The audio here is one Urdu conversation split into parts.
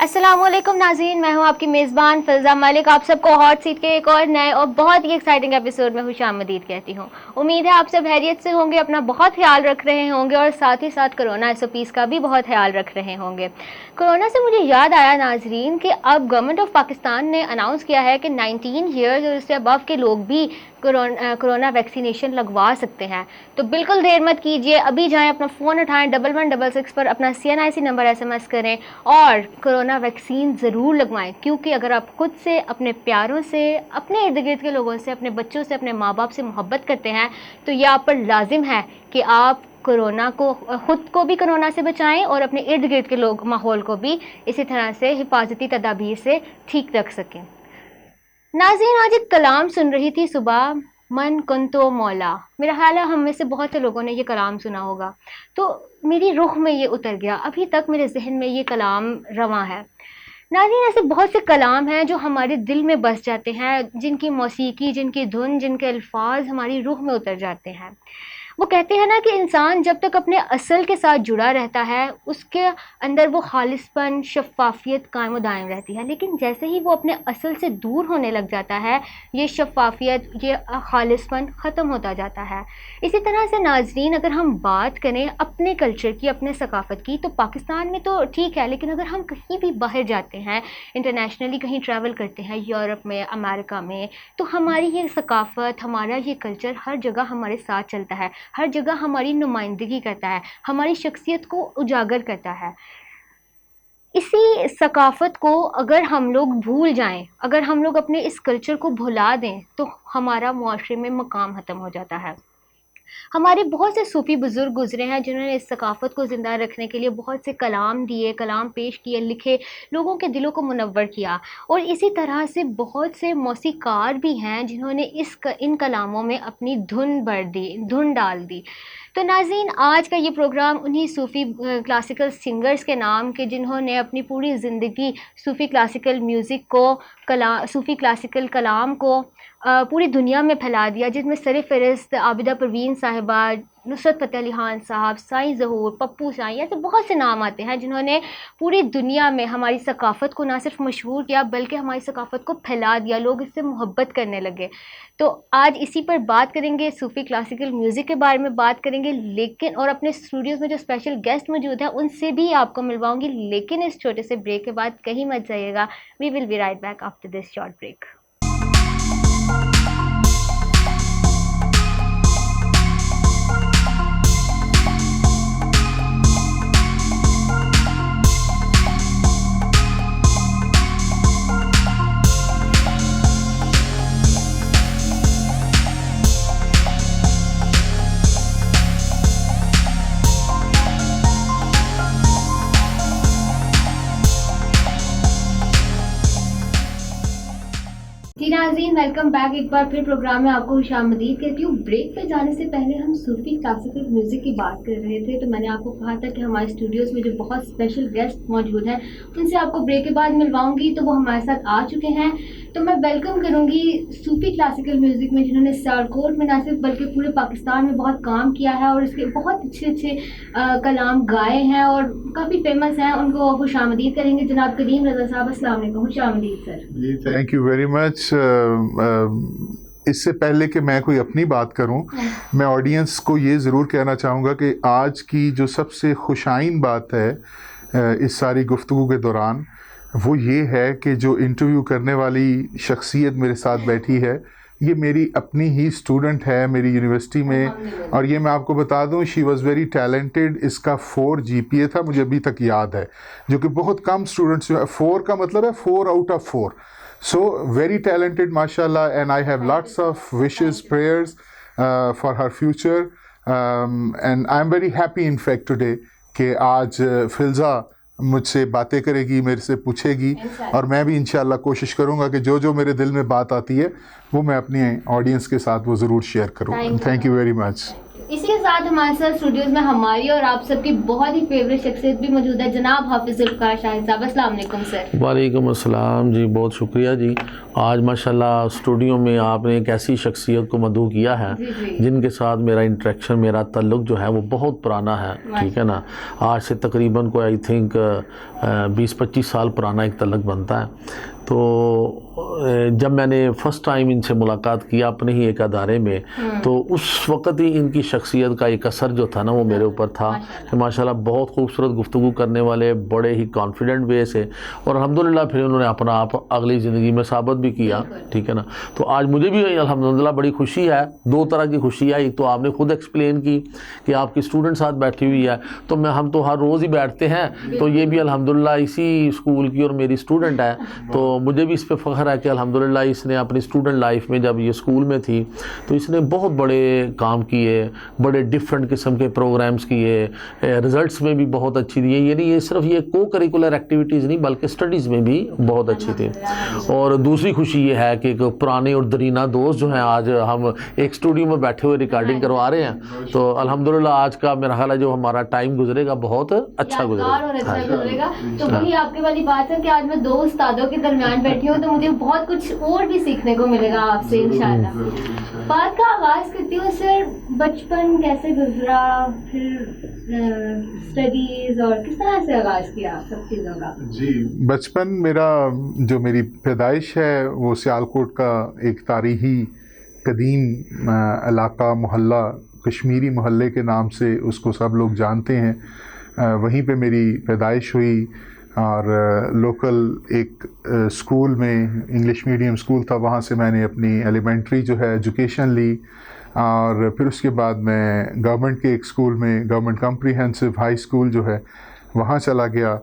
السلام علیکم ناظرین، میں ہوں آپ کی میزبان فلزا ملک. آپ سب کو ہاٹ سیٹ کے ایک اور نئے اور بہت ہی ایکسائٹنگ ایپیسوڈ میں خوش آمدید کہتی ہوں. امید ہے آپ سب خیریت سے ہوں گے، اپنا بہت خیال رکھ رہے ہوں گے اور ساتھ ہی ساتھ کرونا SOPs کا بھی بہت خیال رکھ رہے ہوں گے. کرونا سے مجھے یاد آیا ناظرین کہ اب گورنمنٹ آف پاکستان نے اناؤنس کیا ہے کہ 19 ایئرز اور اس سے ابو کے لوگ بھی کرونا ویکسینیشن لگوا سکتے ہیں. تو بالکل دیر مت کیجیے، ابھی جائیں اپنا فون اٹھائیں 1166 پر اپنا CNIC نمبر SMS کریں اور کرونا ویکسین ضرور لگوائیں. کیونکہ اگر آپ خود سے، اپنے پیاروں سے، اپنے ارد گرد کے لوگوں سے، اپنے بچوں سے، اپنے ماں باپ سے محبت کرتے ہیں تو یہ آپ پر لازم ہے کہ آپ کرونا کو، خود کو بھی کرونا سے بچائیں اور اپنے ارد گرد کے لوگ، ماحول کو بھی اسی طرح سے حفاظتی تدابیر سے ٹھیک رکھ سکیں. ناظرین، آج ایک کلام سن رہی تھی صبح، من کنتو مولا. میرا خیال ہے ہم میں سے بہت سے لوگوں نے یہ کلام سنا ہوگا. تو میری روح میں یہ اتر گیا، ابھی تک میرے ذہن میں یہ کلام رواں ہے. ناظرین، ایسے بہت سے کلام ہیں جو ہمارے دل میں بس جاتے ہیں، جن کی موسیقی، جن کی دھن، جن کے الفاظ ہماری روح میں اتر جاتے ہیں. وہ کہتے ہیں نا کہ انسان جب تک اپنے اصل کے ساتھ جڑا رہتا ہے اس کے اندر وہ خالص پن، شفافیت قائم و دائم رہتی ہے، لیکن جیسے ہی وہ اپنے اصل سے دور ہونے لگ جاتا ہے یہ شفافیت، یہ خالص پن ختم ہوتا جاتا ہے. اسی طرح سے ناظرین، اگر ہم بات کریں اپنے کلچر کی، اپنے ثقافت کی، تو پاکستان میں تو ٹھیک ہے، لیکن اگر ہم کہیں بھی باہر جاتے ہیں، انٹرنیشنلی کہیں ٹریول کرتے ہیں، یورپ میں، امریکہ میں، تو ہماری یہ ثقافت، ہمارا یہ کلچر ہر جگہ ہمارے ساتھ چلتا ہے، ہر جگہ ہماری نمائندگی کرتا ہے، ہماری شخصیت کو اجاگر کرتا ہے. اسی ثقافت کو اگر ہم لوگ بھول جائیں، اگر ہم لوگ اپنے اس کلچر کو بھلا دیں تو ہمارا معاشرے میں مقام ختم ہو جاتا ہے. ہمارے بہت سے صوفی بزرگ گزرے ہیں جنہوں نے اس ثقافت کو زندہ رکھنے کے لیے بہت سے کلام دیے، کلام پیش کیے، لکھے، لوگوں کے دلوں کو منور کیا. اور اسی طرح سے بہت سے موسیقار بھی ہیں جنہوں نے ان کلاموں میں اپنی دھن ڈال دی. تو ناظرین، آج کا یہ پروگرام انہی صوفی کلاسیکل سنگرز کے نام کے جنہوں نے اپنی پوری زندگی صوفی کلاسیکل میوزک کو، صوفی کلاسیکل کلام کو پوری دنیا میں پھیلا دیا، جس میں سر فہرست عابدہ پروین صاحبہ، نصرت فتح علی خان صاحب، سائیں ظہور، پپو سائیں، ایسے بہت سے نام آتے ہیں جنہوں نے پوری دنیا میں ہماری ثقافت کو نہ صرف مشہور کیا بلکہ ہماری ثقافت کو پھیلا دیا، لوگ اس سے محبت کرنے لگے. تو آج اسی پر بات کریں گے، صوفی کلاسیکل میوزک کے بارے میں بات کریں گے، لیکن اور اپنے اسٹوڈیوز میں جو اسپیشل گیسٹ موجود ہیں ان سے بھی آپ کو ملواؤں گی، لیکن اس چھوٹے سے بریک کے بعد کہیں مت جائیے گا. We will be right back after this short break. جی ناظرین، ویلکم بیک. ایک بار پھر پروگرام میں آپ کو خوش آمدید کہتی ہوں. بریک پہ جانے سے پہلے ہم صوفی کلاسیکل میوزک کی بات کر رہے تھے، تو میں نے آپ کو کہا تھا کہ ہمارے اسٹوڈیوز میں جو بہت اسپیشل گیسٹ موجود ہیں ان سے آپ کو بریک کے بعد ملواؤں گی. تو وہ ہمارے ساتھ آ چکے ہیں. تو میں ویلکم کروں گی صوفی کلاسیکل میوزک میں جنہوں نے سیالکوٹ میں نہ صرف بلکہ پورے پاکستان میں بہت کام کیا ہے اور اس کے بہت اچھے کلام گائے ہیں اور کافی فیمس ہیں. ان کو خوش آمدید کریں گے جناب کریم رضا صاحب. السلام علیکم، خوش آمدید سر. جی تھینک یو ویری مچ. اس سے پہلے کہ میں کوئی اپنی بات کروں، میں آڈینس کو یہ ضرور کہنا چاہوں گا کہ آج کی جو سب سے خوشائن بات ہے اس ساری گفتگو کے دوران وہ یہ ہے کہ جو انٹرویو کرنے والی شخصیت میرے ساتھ بیٹھی ہے یہ میری اپنی ہی اسٹوڈنٹ ہے میری یونیورسٹی میں. اور یہ میں آپ کو بتا دوں، شی واز ویری ٹیلنٹڈ. اس کا 4 GPA تھا، مجھے ابھی تک یاد ہے، جو کہ بہت کم اسٹوڈنٹس. 4 کا مطلب ہے 4 out of 4. So very talented, mashallah, and I have lots of wishes, prayers for her future, and I'm very happy in fact today کہ آج فلزا مجھ سے باتیں کرے گی، میرے سے پوچھے گی، اور میں بھی انشاءاللہ کوشش کروں گا کہ جو میرے دل میں بات آتی ہے وہ میں اپنی آڈینس کے ساتھ وہ ضرور شیئر کروں. Thank you very much. اسی کے ساتھ ہمارے ساتھ اسٹوڈیوز میں ہماری اور آپ سب کی بہت ہی فیوریٹ شخصیت بھی موجود ہے، جناب حافظ ذوالفقار شاہین صاحب. السلام علیکم سر. وعلیکم السلام جی، بہت شکریہ جی. آج ماشاءاللہ اسٹوڈیو میں آپ نے ایک ایسی شخصیت کو مدعو کیا ہے جن کے ساتھ میرا انٹریکشن، میرا تعلق جو ہے وہ بہت پرانا ہے. ٹھیک ہے نا، آج سے تقریباً کوئی آئی تھنک 20-25 سال پرانا ایک تعلق بنتا ہے. تو جب میں نے فرسٹ ٹائم ان سے ملاقات کیا اپنے ہی ایک ادارے میں، تو اس وقت ہی ان کی شخصیت کا ایک اثر جو تھا نا وہ میرے اوپر تھا کہ ماشاءاللہ بہت خوبصورت گفتگو کرنے والے، بڑے ہی کانفیڈنٹ وے سے، اور الحمدللہ پھر انہوں نے اپنا آپ اگلی زندگی میں ثابت بھی کیا. ٹھیک ہے نا. تو آج مجھے بھی الحمدللہ بڑی خوشی ہے. دو طرح کی خوشی ہے، ایک تو آپ نے خود ایکسپلین کی کہ آپ کی اسٹوڈنٹ ساتھ بیٹھی ہوئی ہے، تو ہم تو ہر روز ہی بیٹھتے ہیں، تو یہ بھی الحمدللہ اسی اسکول کی اور میری اسٹوڈنٹ ہے. تو مجھے بھی اس پہ فخر ہے کہ الحمدللہ اس نے اپنی اسٹوڈنٹ لائف میں، جب یہ اسکول میں تھی تو اس نے بہت بڑے کام کیے، بڑے ڈفرینٹ قسم کے پروگرامز کیے، رزلٹس میں بھی بہت اچھی دی. یعنی یہ صرف یہ کو کریکولر ایکٹیویٹیز نہیں بلکہ اسٹڈیز میں بھی بہت اچھی تھی. اور دوسری خوشی یہ ہے کہ ایک پرانے اور درینہ دوست جو ہیں آج ہم ایک اسٹوڈیو میں بیٹھے ہوئے ریکارڈنگ کروا رہے ہیں. تو الحمدللہ آج کا میرا خیال ہے جو ہمارا ٹائم گزرے گا بہت اچھا گزرے گا. تو وہی آپ کے والی بات ہے کہ آج میں دو استادوں کے درمیان بیٹھی ہوں، تو مجھے بہت کچھ اور بھی سیکھنے کو ملے گا آپ سے انشاءاللہ. بات کا آغاز کرتی ہوں سر، بچپن کیسے گزرا، پھر اسٹڈیز اور کس طرح سے آغاز کیا سب چیزوں کا؟ جی، بچپن میرا، جو میری پیدائش ہے وہ سیالکوٹ کا ایک تاریخی قدیم علاقہ، محلہ، کشمیری محلے کے نام سے اس کو سب لوگ جانتے ہیں. وہیں پہ میری پیدائش ہوئی، اور لوکل ایک اسکول میں، انگلش میڈیم اسکول تھا، وہاں سے میں نے اپنی ایلیمنٹری جو ہے ایجوکیشن لی. اور پھر اس کے بعد میں گورنمنٹ کے ایک اسکول میں، گورنمنٹ کمپریہنسو ہائی اسکول جو ہے وہاں چلا گیا،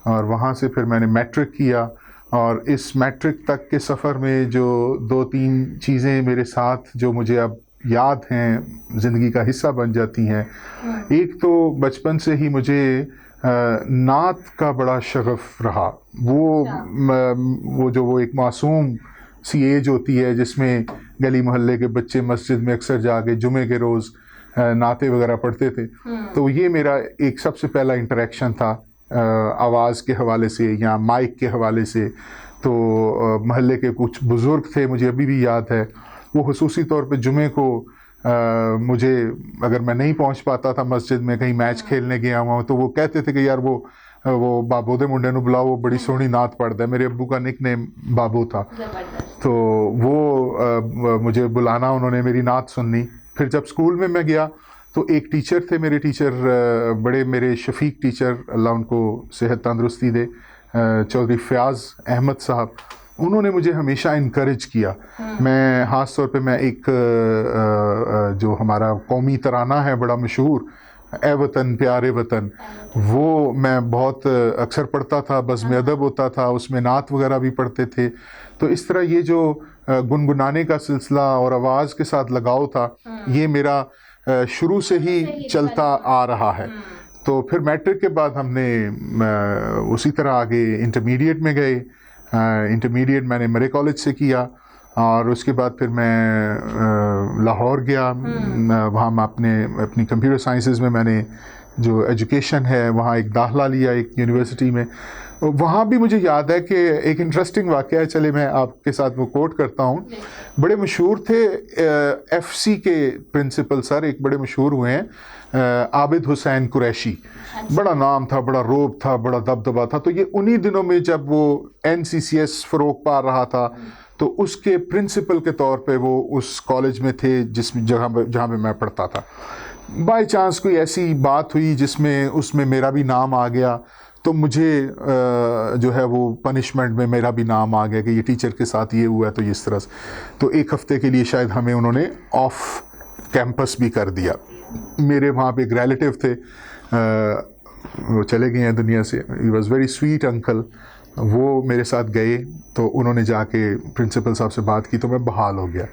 اور وہاں سے پھر میں نے میٹرک کیا. اور اس میٹرک تک کے سفر میں جو 2-3 چیزیں میرے ساتھ جو مجھے اب یاد ہیں، زندگی کا حصہ بن جاتی ہیں. ایک تو بچپن سے ہی مجھے نعت کا بڑا شغف رہا. وہ ایک معصوم سی ایج ہوتی ہے جس میں گلی محلے کے بچے مسجد میں اکثر جا کے جمعے کے روز نعتیں وغیرہ پڑھتے تھے. تو یہ میرا ایک سب سے پہلا انٹریکشن تھا آواز کے حوالے سے یا مائک کے حوالے سے. تو محلے کے کچھ بزرگ تھے، مجھے ابھی بھی یاد ہے، وہ خصوصی طور پہ جمعے کو مجھے، اگر میں نہیں پہنچ پاتا تھا مسجد میں، کہیں میچ کھیلنے گیا ہوا ہوں، تو وہ کہتے تھے کہ یار وہ بابو دے منڈے نو بلاؤ، وہ بڑی سونی نعت پڑھتا ہے. میرے ابو کا نک نیم بابو تھا، تو وہ مجھے بلانا، انہوں نے میری نعت سننی. پھر جب اسکول میں گیا تو ایک ٹیچر تھے، میرے ٹیچر بڑے، میرے شفیق ٹیچر، اللہ ان کو صحت تندرستی دے، چودھری فیاض احمد صاحب، انہوں نے مجھے ہمیشہ انکریج کیا. میں خاص طور پہ میں ایک جو ہمارا قومی ترانہ ہے بڑا مشہور، اے وطن پیارے وطن، وہ میں بہت اکثر پڑھتا تھا. بزم ادب ہوتا تھا، اس میں نعت وغیرہ بھی پڑھتے تھے. تو اس طرح یہ جو گنگنانے کا سلسلہ اور آواز کے ساتھ لگاؤ تھا، یہ میرا شروع سے ہی چلتا آ رہا ہے. تو پھر میٹرک کے بعد ہم نے اسی طرح آگے انٹرمیڈیٹ میں گئے. انٹرمیڈیٹ میں نے مرے کالج سے کیا، اور اس کے بعد پھر میں لاہور گیا. وہاں میں اپنی کمپیوٹر سائنسز میں نے جو ایجوکیشن ہے وہاں ایک داخلہ لیا ایک یونیورسٹی میں. وہاں بھی مجھے یاد ہے کہ ایک انٹرسٹنگ واقعہ ہے، چلے میں آپ کے ساتھ وہ کوٹ کرتا ہوں. بڑے مشہور تھے ایف سی کے پرنسپل سر، ایک بڑے مشہور ہوئے ہیں، عابد حسین قریشی. بڑا نام تھا، بڑا روب تھا، بڑا دبدبا تھا. تو یہ انہی دنوں میں جب وہ NCCS فروغ پا رہا تھا، تو اس کے پرنسپل کے طور پہ وہ اس کالج میں تھے جہاں پہ میں پڑھتا تھا. بائی چانس کوئی ایسی بات ہوئی جس میں اس میں میرا بھی نام آ گیا، تو مجھے جو ہے وہ پنشمنٹ میں میرا بھی نام آ گیا کہ یہ ٹیچر کے ساتھ یہ ہوا ہے. تو اس طرح سے تو ایک ہفتے کے لیے شاید ہمیں انہوں نے آف کیمپس بھی کر دیا. میرے وہاں پہ ایک ریلیٹیو تھے، وہ چلے گئے ہیں دنیا سے. He was very sweet uncle. وہ میرے ساتھ گئے، تو انہوں نے جا کے پرنسپل صاحب سے بات کی، تو میں بحال ہو گیا.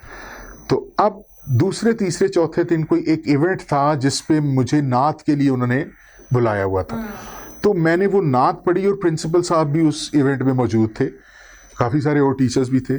تو اب دوسرے تیسرے چوتھے دن کوئی ایک ایونٹ تھا جس پہ مجھے نعت کے لیے انہوں نے بلایا ہوا تھا. تو میں نے وہ نعت پڑھی، اور پرنسپل صاحب بھی اس ایونٹ میں موجود تھے، کافی سارے اور ٹیچرز بھی تھے.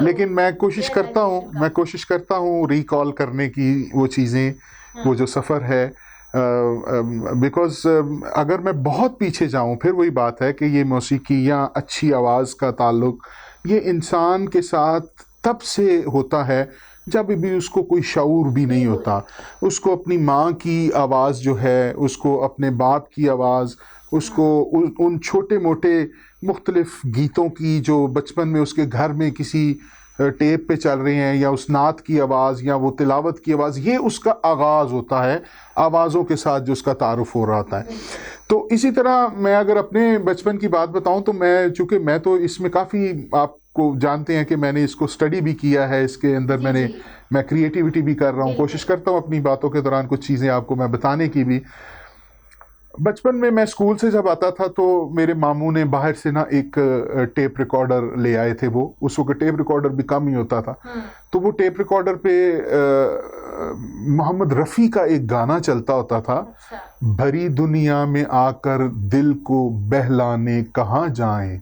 لیکن میں کوشش کرتا ہوں ریکال کرنے کی وہ چیزیں، وہ جو سفر ہے، بیکاز اگر میں بہت پیچھے جاؤں پھر وہی بات ہے کہ یہ موسیقی یا اچھی آواز کا تعلق یہ انسان کے ساتھ تب سے ہوتا ہے جب بھی اس کو کوئی شعور بھی نہیں ہوتا. اس کو اپنی ماں کی آواز جو ہے، اس کو اپنے باپ کی آواز، اس کو ان چھوٹے موٹے مختلف گیتوں کی جو بچپن میں اس کے گھر میں کسی ٹیپ پہ چل رہے ہیں، یا اس نعت کی آواز یا وہ تلاوت کی آواز، یہ اس کا آغاز ہوتا ہے آوازوں کے ساتھ جو اس کا تعارف ہو رہا ہوتا ہے. تو اسی طرح میں اگر اپنے بچپن کی بات بتاؤں تو چونکہ میں تو اس میں کافی، آپ کو جانتے ہیں کہ میں نے اس کو اسٹڈی بھی کیا ہے، اس کے اندر میں کریٹیوٹی بھی کر رہا ہوں، کوشش کرتا ہوں اپنی باتوں کے دوران کچھ چیزیں آپ کو میں بتانے کی بھی. بچپن میں اسکول سے جب آتا تھا تو میرے ماموں نے باہر سے نا ایک ٹیپ ریکارڈر لے آئے تھے. وہ اس وقت ٹیپ ریکارڈر بھی کم ہی ہوتا تھا، تو وہ ٹیپ ریکارڈر پہ محمد رفیع کا ایک گانا چلتا ہوتا تھا، بھری دنیا میں آ کر دل کو بہلانے کہاں جائیں.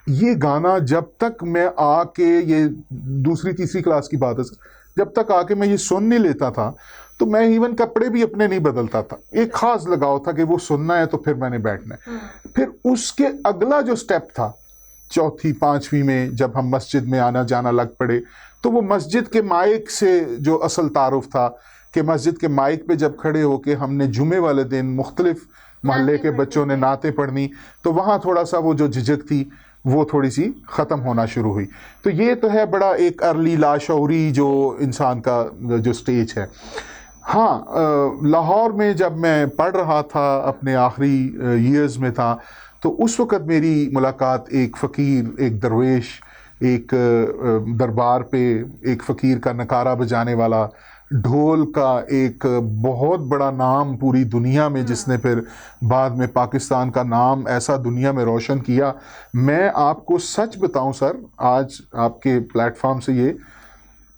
یہ گانا جب تک میں آ کے، یہ دوسری تیسری کلاس کی بات ہے، جب تک آ کے میں یہ سن نہیں لیتا تھا تو میں ایون کپڑے بھی اپنے نہیں بدلتا تھا. ایک خاص لگاؤ تھا کہ وہ سننا ہے تو پھر میں نے بیٹھنا ہے. پھر اس کے اگلا جو سٹیپ تھا، چوتھی پانچویں میں جب ہم مسجد میں آنا جانا لگ پڑے، تو وہ مسجد کے مائک سے جو اصل تعارف تھا کہ مسجد کے مائک پہ جب کھڑے ہو کے ہم نے جمعے والے دن مختلف محلے کے بچوں نے نعتیں پڑھنی، تو وہاں تھوڑا سا وہ جو جھجک تھی وہ تھوڑی سی ختم ہونا شروع ہوئی. تو یہ تو ہے بڑا ایک ارلی لاشعوری جو انسان کا جو سٹیج ہے. ہاں، لاہور میں جب میں پڑھ رہا تھا، اپنے آخری ایئرز میں تھا، تو اس وقت میری ملاقات ایک فقیر، ایک درویش، ایک دربار پہ ایک فقیر کا نکارہ بجانے والا، ڈھول کا ایک بہت بڑا نام پوری دنیا میں، جس نے پھر بعد میں پاکستان کا نام ایسا دنیا میں روشن کیا. میں آپ کو سچ بتاؤں سر، آج آپ کے پلیٹ فارم سے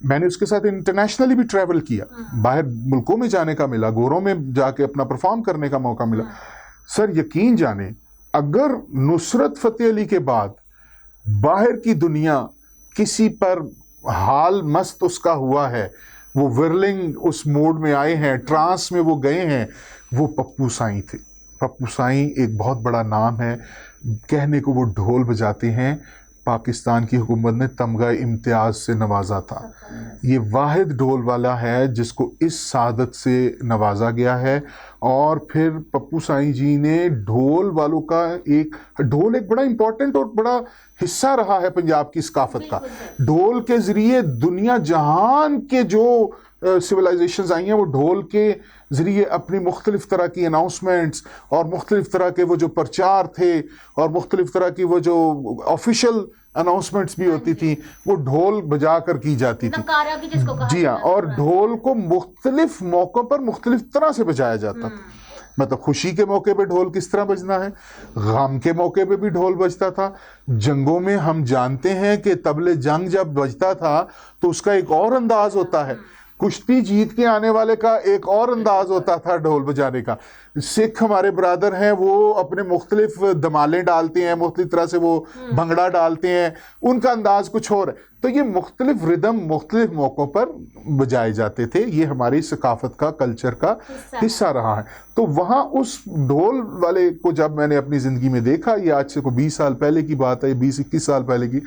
میں نے اس کے ساتھ انٹرنیشنلی بھی ٹریول کیا، باہر ملکوں میں جانے کا ملا، گوروں میں جا کے اپنا پرفارم کرنے کا موقع ملا. سر یقین جانیں، اگر نصرت فتح علی کے بعد باہر کی دنیا کسی پر حال مست اس کا ہوا ہے، وہ ورلنگ اس موڈ میں آئے ہیں، ٹرانس میں وہ گئے ہیں، وہ پپو سائیں تھے. پپو سائیں ایک بہت بڑا نام ہے، کہنے کو وہ ڈھول بجاتے ہیں. پاکستان کی حکومت نے تمغہ امتیاز سے نوازا تھا. یہ واحد ڈھول والا ہے جس کو اس سعادت سے نوازا گیا ہے. اور پھر پپو سائیں جی نے ڈھول والوں کا ڈھول ایک بڑا امپورٹنٹ اور بڑا حصہ رہا ہے پنجاب کی ثقافت کا. ڈھول کے ذریعے دنیا جہان کے جو سویلائزیشنز آئی ہیں، وہ ڈھول کے ذریعے اپنی مختلف طرح کی اناؤنسمنٹس اور مختلف طرح کے وہ جو پرچار تھے اور مختلف طرح کی وہ جو آفیشیل اناؤنسمنٹس بھی ہوتی تھیں، وہ ڈھول بجا کر کی جاتی تھی. جی ہاں، اور ڈھول کو مختلف موقعوں پر مختلف طرح سے بجایا جاتا تھا. مطلب خوشی کے موقع پہ ڈھول کس طرح بجنا ہے، غم کے موقع پہ بھی ڈھول بجتا تھا. جنگوں میں ہم جانتے ہیں کہ طبل جنگ جب بجتا تھا تو اس کا ایک اور انداز ہوتا ہے، کشتی جیت کے آنے والے کا ایک اور انداز ہوتا تھا ڈھول بجانے کا. سکھ ہمارے برادر ہیں، وہ اپنے مختلف دمالے ڈالتے ہیں، مختلف طرح سے وہ بھنگڑا ڈالتے ہیں، ان کا انداز کچھ اور ہے. تو یہ مختلف ردم مختلف موقعوں پر بجائے جاتے تھے. یہ ہماری ثقافت کا، کلچر کا حصہ رہا ہے. تو وہاں اس ڈھول والے کو جب میں نے اپنی زندگی میں دیکھا، یہ آج سے کوئی 20 سال پہلے کی بات ہے، 20-21 سال پہلے کی،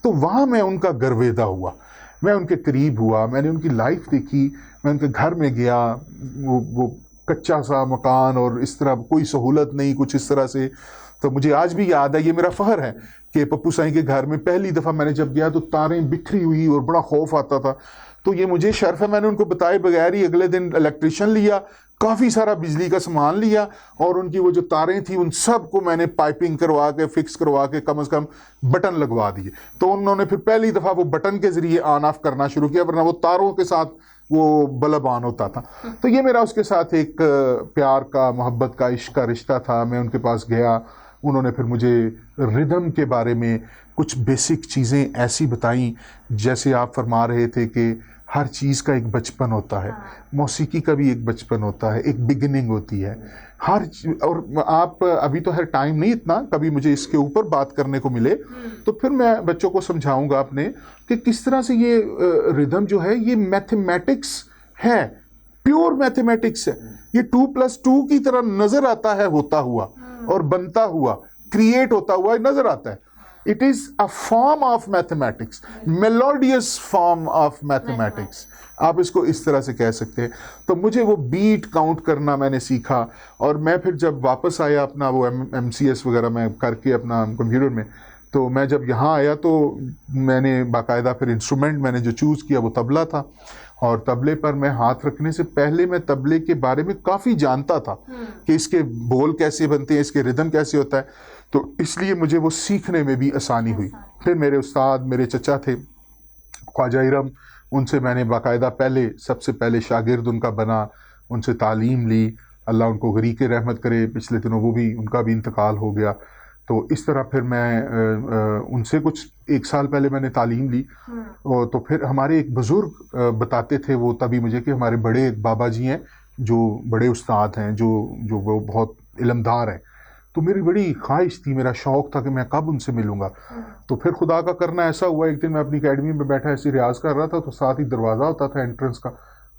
تو وہاں میں ان کا گرویدہ ہوا، میں ان کے قریب ہوا، میں نے ان کی لائف دیکھی. میں ان کے گھر میں گیا، وہ کچا سا مکان اور اس طرح کوئی سہولت نہیں، کچھ اس طرح سے. تو مجھے آج بھی یاد ہے، یہ میرا فخر ہے کہ پپو سائیں کے گھر میں پہلی دفعہ میں نے جب گیا تو تاریں بکھری ہوئی اور بڑا خوف آتا تھا. تو یہ مجھے شرف ہے، میں نے ان کو بتائے بغیر ہی اگلے دن الیکٹریشین لیا، کافی سارا بجلی کا سامان لیا، اور ان کی وہ جو تاریں تھیں ان سب کو میں نے پائپنگ کروا کے، فکس کروا کے، کم از کم بٹن لگوا دیے. تو انہوں نے پھر پہلی دفعہ وہ بٹن کے ذریعے آن آف کرنا شروع کیا، ورنہ وہ تاروں کے ساتھ وہ بلب آن ہوتا تھا. تو یہ میرا اس کے ساتھ ایک پیار کا، محبت کا، عشق کا رشتہ تھا. میں ان کے پاس گیا، انہوں نے پھر مجھے ردم کے بارے میں کچھ بیسک چیزیں ایسی بتائیں، جیسے آپ فرما رہے تھے کہ ہر چیز کا ایک بچپن ہوتا ہے, موسیقی کا بھی ایک بچپن ہوتا ہے, ایک بگننگ ہوتی ہے ہر اور آپ ابھی تو ہے ٹائم نہیں اتنا, کبھی مجھے اس کے اوپر بات کرنے کو ملے تو پھر میں بچوں کو سمجھاؤں گا اپنے کہ کس طرح سے یہ ردھم جو ہے یہ میتھمیٹکس ہے, پیور میتھمیٹکس ہے. یہ 2+2 کی طرح نظر آتا ہے ہوتا ہوا اور بنتا ہوا, کریٹ ہوتا ہوا نظر آتا ہے. It is a form of mathematics, melodious form of mathematics. آپ اس کو اس طرح سے کہہ سکتے ہیں. تو مجھے وہ بیٹ کاؤنٹ کرنا میں نے سیکھا, اور میں پھر جب واپس آیا اپنا وہ MCS وغیرہ میں کر کے اپنا کمپیوٹر میں, تو میں جب یہاں آیا تو میں نے باقاعدہ پھر انسٹرومنٹ میں نے جو چوز کیا وہ طبلہ تھا, اور طبلے پر میں ہاتھ رکھنے سے پہلے میں طبلے کے بارے میں کافی جانتا تھا کہ اس کے بول کیسے بنتے ہیں, اس کے ردھم کیسے ہوتا ہے, تو اس لیے مجھے وہ سیکھنے میں بھی آسانی ہوئی. پھر میرے استاد میرے چچا تھے خواجہ ارم, ان سے میں نے باقاعدہ سب سے پہلے شاگرد ان کا بنا, ان سے تعلیم لی, اللہ ان کو غریق رحمت کرے, پچھلے دنوں وہ بھی ان کا بھی انتقال ہو گیا. تو اس طرح پھر میں ان سے کچھ 1 سال پہلے میں نے تعلیم لی. تو پھر ہمارے ایک بزرگ بتاتے تھے وہ تبھی مجھے کہ ہمارے بڑے ایک بابا جی ہیں جو بڑے استاد ہیں, جو وہ بہت علمدار ہیں. تو میری بڑی خواہش تھی, میرا شوق تھا کہ میں کب ان سے ملوں گا. تو پھر خدا کا کرنا ایسا ہوا, ایک دن میں اپنی اکیڈمی میں بیٹھا ایسے ریاض کر رہا تھا, تو ساتھ ہی دروازہ ہوتا تھا انٹرنس کا,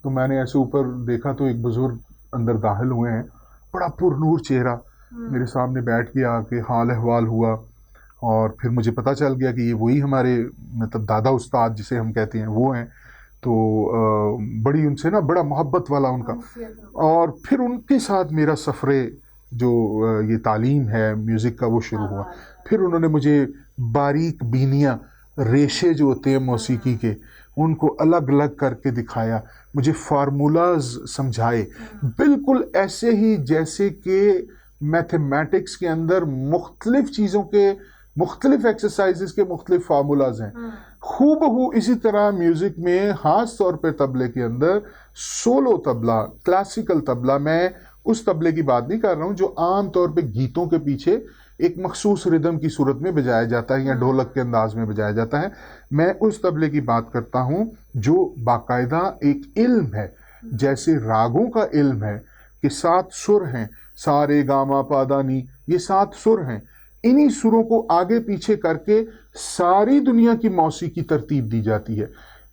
تو میں نے ایسے اوپر دیکھا تو ایک بزرگ اندر داخل ہوئے ہیں, بڑا پر نور چہرہ, میرے سامنے بیٹھ گیا کہ حال احوال ہوا, اور پھر مجھے پتہ چل گیا کہ یہ وہی ہمارے مطلب دادا استاد جسے ہم کہتے ہیں وہ ہیں. تو بڑی ان سے نا بڑا محبت والا ان کا, اور پھر ان کے ساتھ میرا سفر جو یہ تعلیم ہے میوزک کا وہ شروع ہوا. پھر انہوں نے مجھے باریک بینیاں, ریشے جو ہوتے ہیں موسیقی کے, ان کو الگ الگ کر کے دکھایا, مجھے فارمولاز سمجھائے, بالکل ایسے ہی جیسے کہ میتھمیٹکس کے اندر مختلف چیزوں کے مختلف ایکسرسائزز کے مختلف فارمولاز ہیں. ہو اسی طرح میوزک میں خاص طور پہ طبلے کے اندر سولو طبلہ, کلاسیکل طبلہ, میں اس طبلے کی بات نہیں کر رہا ہوں جو عام طور پہ گیتوں کے پیچھے ایک مخصوص ردم کی صورت میں بجایا جاتا ہے یا ڈھولک کے انداز میں بجایا جاتا ہے. میں اس طبلے کی بات کرتا ہوں جو باقاعدہ ایک علم ہے, جیسے راگوں کا علم ہے کہ 7 سر ہیں, سارے گاما پادانی, یہ 7 سر ہیں. انہی سروں کو آگے پیچھے کر کے ساری دنیا کی موسیقی ترتیب دی جاتی ہے.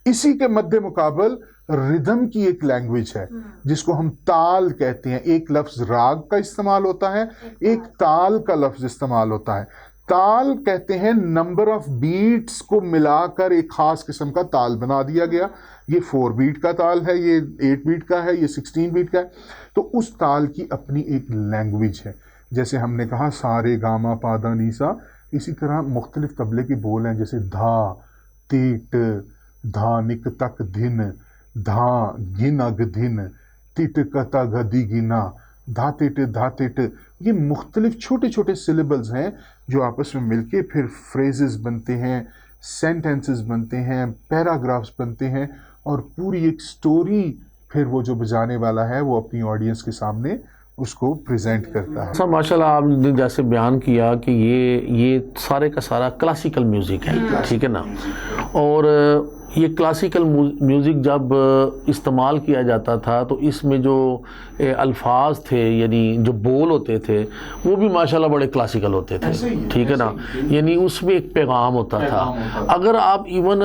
اسی کے مد مقابل ردھم کی ایک لینگویج ہے جس کو ہم تال کہتے ہیں. ایک لفظ راگ کا استعمال ہوتا ہے, ایک تال کا لفظ استعمال ہوتا ہے. تال کہتے ہیں نمبر آف بیٹس کو ملا کر ایک خاص قسم کا تال بنا دیا گیا. یہ 4 بیٹ کا تال ہے, یہ 8 بیٹ کا ہے, یہ 16 بیٹ کا ہے. تو اس تال کی اپنی ایک لینگویج ہے. جیسے ہم نے کہا سارے گاما پادا نیسا, اسی طرح مختلف طبلے کے بول ہیں جیسے دھا تیٹ, دھا نک تک دھن, دھا گن اگ دھن, تٹ کتا گدی گنا, دھا تٹ. یہ مختلف چھوٹے چھوٹے سلیبلز ہیں جو آپس میں مل کے پھر فریزز بنتے ہیں, سینٹینسز بنتے ہیں, پیراگرافز بنتے ہیں, اور پوری ایک سٹوری پھر وہ جو بجانے والا ہے وہ اپنی آڈینس کے سامنے اس کو پریزنٹ کرتا ہے. ماشاءاللہ آپ نے جیسے بیان کیا کہ یہ سارے کا سارا کلاسیکل میوزک ہے, ٹھیک ہے نا, اور یہ کلاسیکل میوزک جب استعمال کیا جاتا تھا تو اس میں جو الفاظ تھے یعنی جو بول ہوتے تھے وہ بھی ماشاءاللہ بڑے کلاسیکل ہوتے تھے, ٹھیک ہے نا, یعنی اس میں ایک پیغام ہوتا تھا. اگر آپ ایون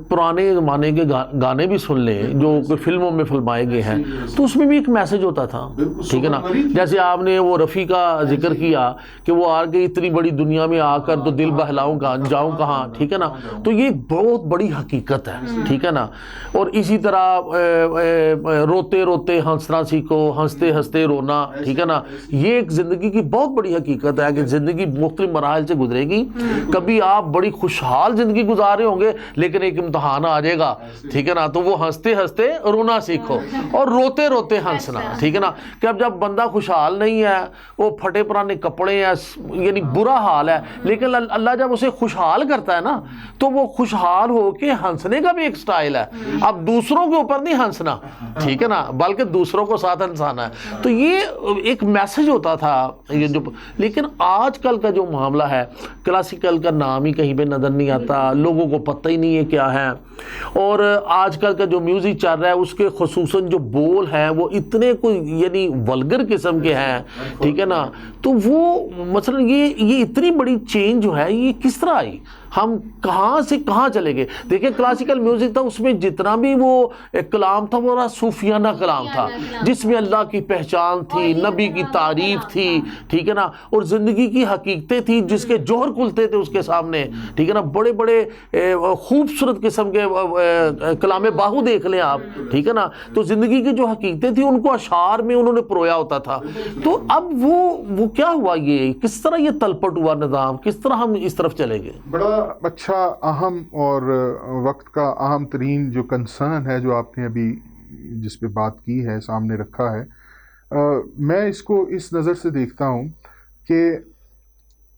پرانے زمانے کے گانے بھی سن لیں جو فلموں میں فلمائے گئے ہیں تو اس میں بھی ایک میسج ہوتا تھا, ٹھیک ہے نا. جیسے آپ نے وہ رفیع کا ذکر کیا کہ وہ آگے اتنی بڑی دنیا میں آ کر تو دل بہلاؤں جاؤں کہاں, ٹھیک ہے نا, تو یہ بہت بڑی حقیقت ہے, ٹھیک ہے نا. اور اسی طرح روتے روتے ہنسنا سیکھو, ہنستے ہنستے رونا, ٹھیک ہے نا. یہ ایک زندگی کی بہت بڑی حقیقت ہے کہ زندگی مختلف مراحل سے گزرے گی. کبھی آپ بڑی خوشحال زندگی گزار رہے ہوں گے لیکن ایک امتحان آ جائے گا, ٹھیک ہے نا, تو وہ ہنستے ہنستے رونا سیکھو اور روتے روتے ہنسنا, ٹھیک ہے نا. کہ اب جب بندہ خوشحال نہیں ہے, وہ پھٹے پرانے کپڑے ہیں, یعنی برا حال ہے, لیکن اللہ جب اسے خوشحال کرتا ہے نا تو وہ خوشحال ہو کے ہنسنے کا بھی ایک سٹائل ہے. اب دوسروں کے اوپر نہیں ہنسنا, ٹھیک ہے نا, بلکہ دوسروں کو ساتھ انسان ہے. تو یہ ایک میسج ہوتا تھا یہ جو. لیکن آج کل کا جو معاملہ ہے, کلاسیکل کا نام ہی کہیں پہ نظر نہیں آتا, لوگوں کو پتہ ہی نہیں ہے کیا ہے. اور آج کل کا جو میوزک چل رہا ہے اس کے خصوصاً جو بول ہیں وہ اتنے کوئی یعنی ولگر قسم کے ہیں, ٹھیک ہے نا. تو وہ مثلا یہ اتنی بڑی چینج جو ہے یہ کس طرح آئی, ہم کہاں سے کہاں چلے گئے. دیکھیں کلاسیکل میوزک تھا, اس میں جتنا بھی وہ کلام تھا وہ صوفیانہ کلام تھا, جس میں اللہ کی پہچان تھی, نبی کی تعریف تھی, ٹھیک ہے نا, اور زندگی کی حقیقتیں تھی جس کے جوہر کھلتے تھے اس کے سامنے, ٹھیک ہے نا. بڑے بڑے خوبصورت قسم کے کلام باہو دیکھ لیں آپ, ٹھیک ہے نا. تو زندگی کی جو حقیقتیں تھیں ان کو اشعار میں انہوں نے پرویا ہوتا تھا. تو اب وہ کیا ہوا, یہ کس طرح یہ تلپٹ ہوا نظام, کس طرح ہم اس طرف چلے گئے. بڑا اچھا اہم اور وقت کا اہم ترین جو کنسرن ہے جو آپ نے ابھی جس پہ بات کی ہے, سامنے رکھا ہے, میں اس کو اس نظر سے دیکھتا ہوں کہ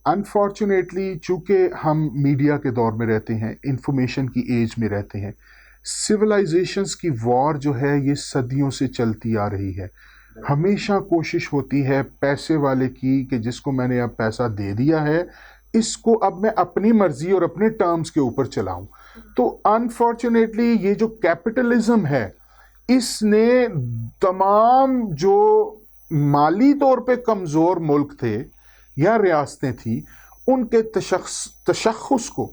انفارچونیٹلی چونکہ ہم میڈیا کے دور میں رہتے ہیں, انفارمیشن کی ایج میں رہتے ہیں, سویلائزیشنز کی وار جو ہے یہ صدیوں سے چلتی آ رہی ہے. ہمیشہ کوشش ہوتی ہے پیسے والے کی کہ جس کو میں نے اب پیسہ دے دیا ہے اس کو اب میں اپنی مرضی اور اپنے ٹرمز کے اوپر چلاؤں. تو انفارچونیٹلی یہ جو کیپٹلزم ہے اس نے تمام جو مالی طور پہ کمزور ملک تھے یا ریاستیں تھیں ان کے تشخص کو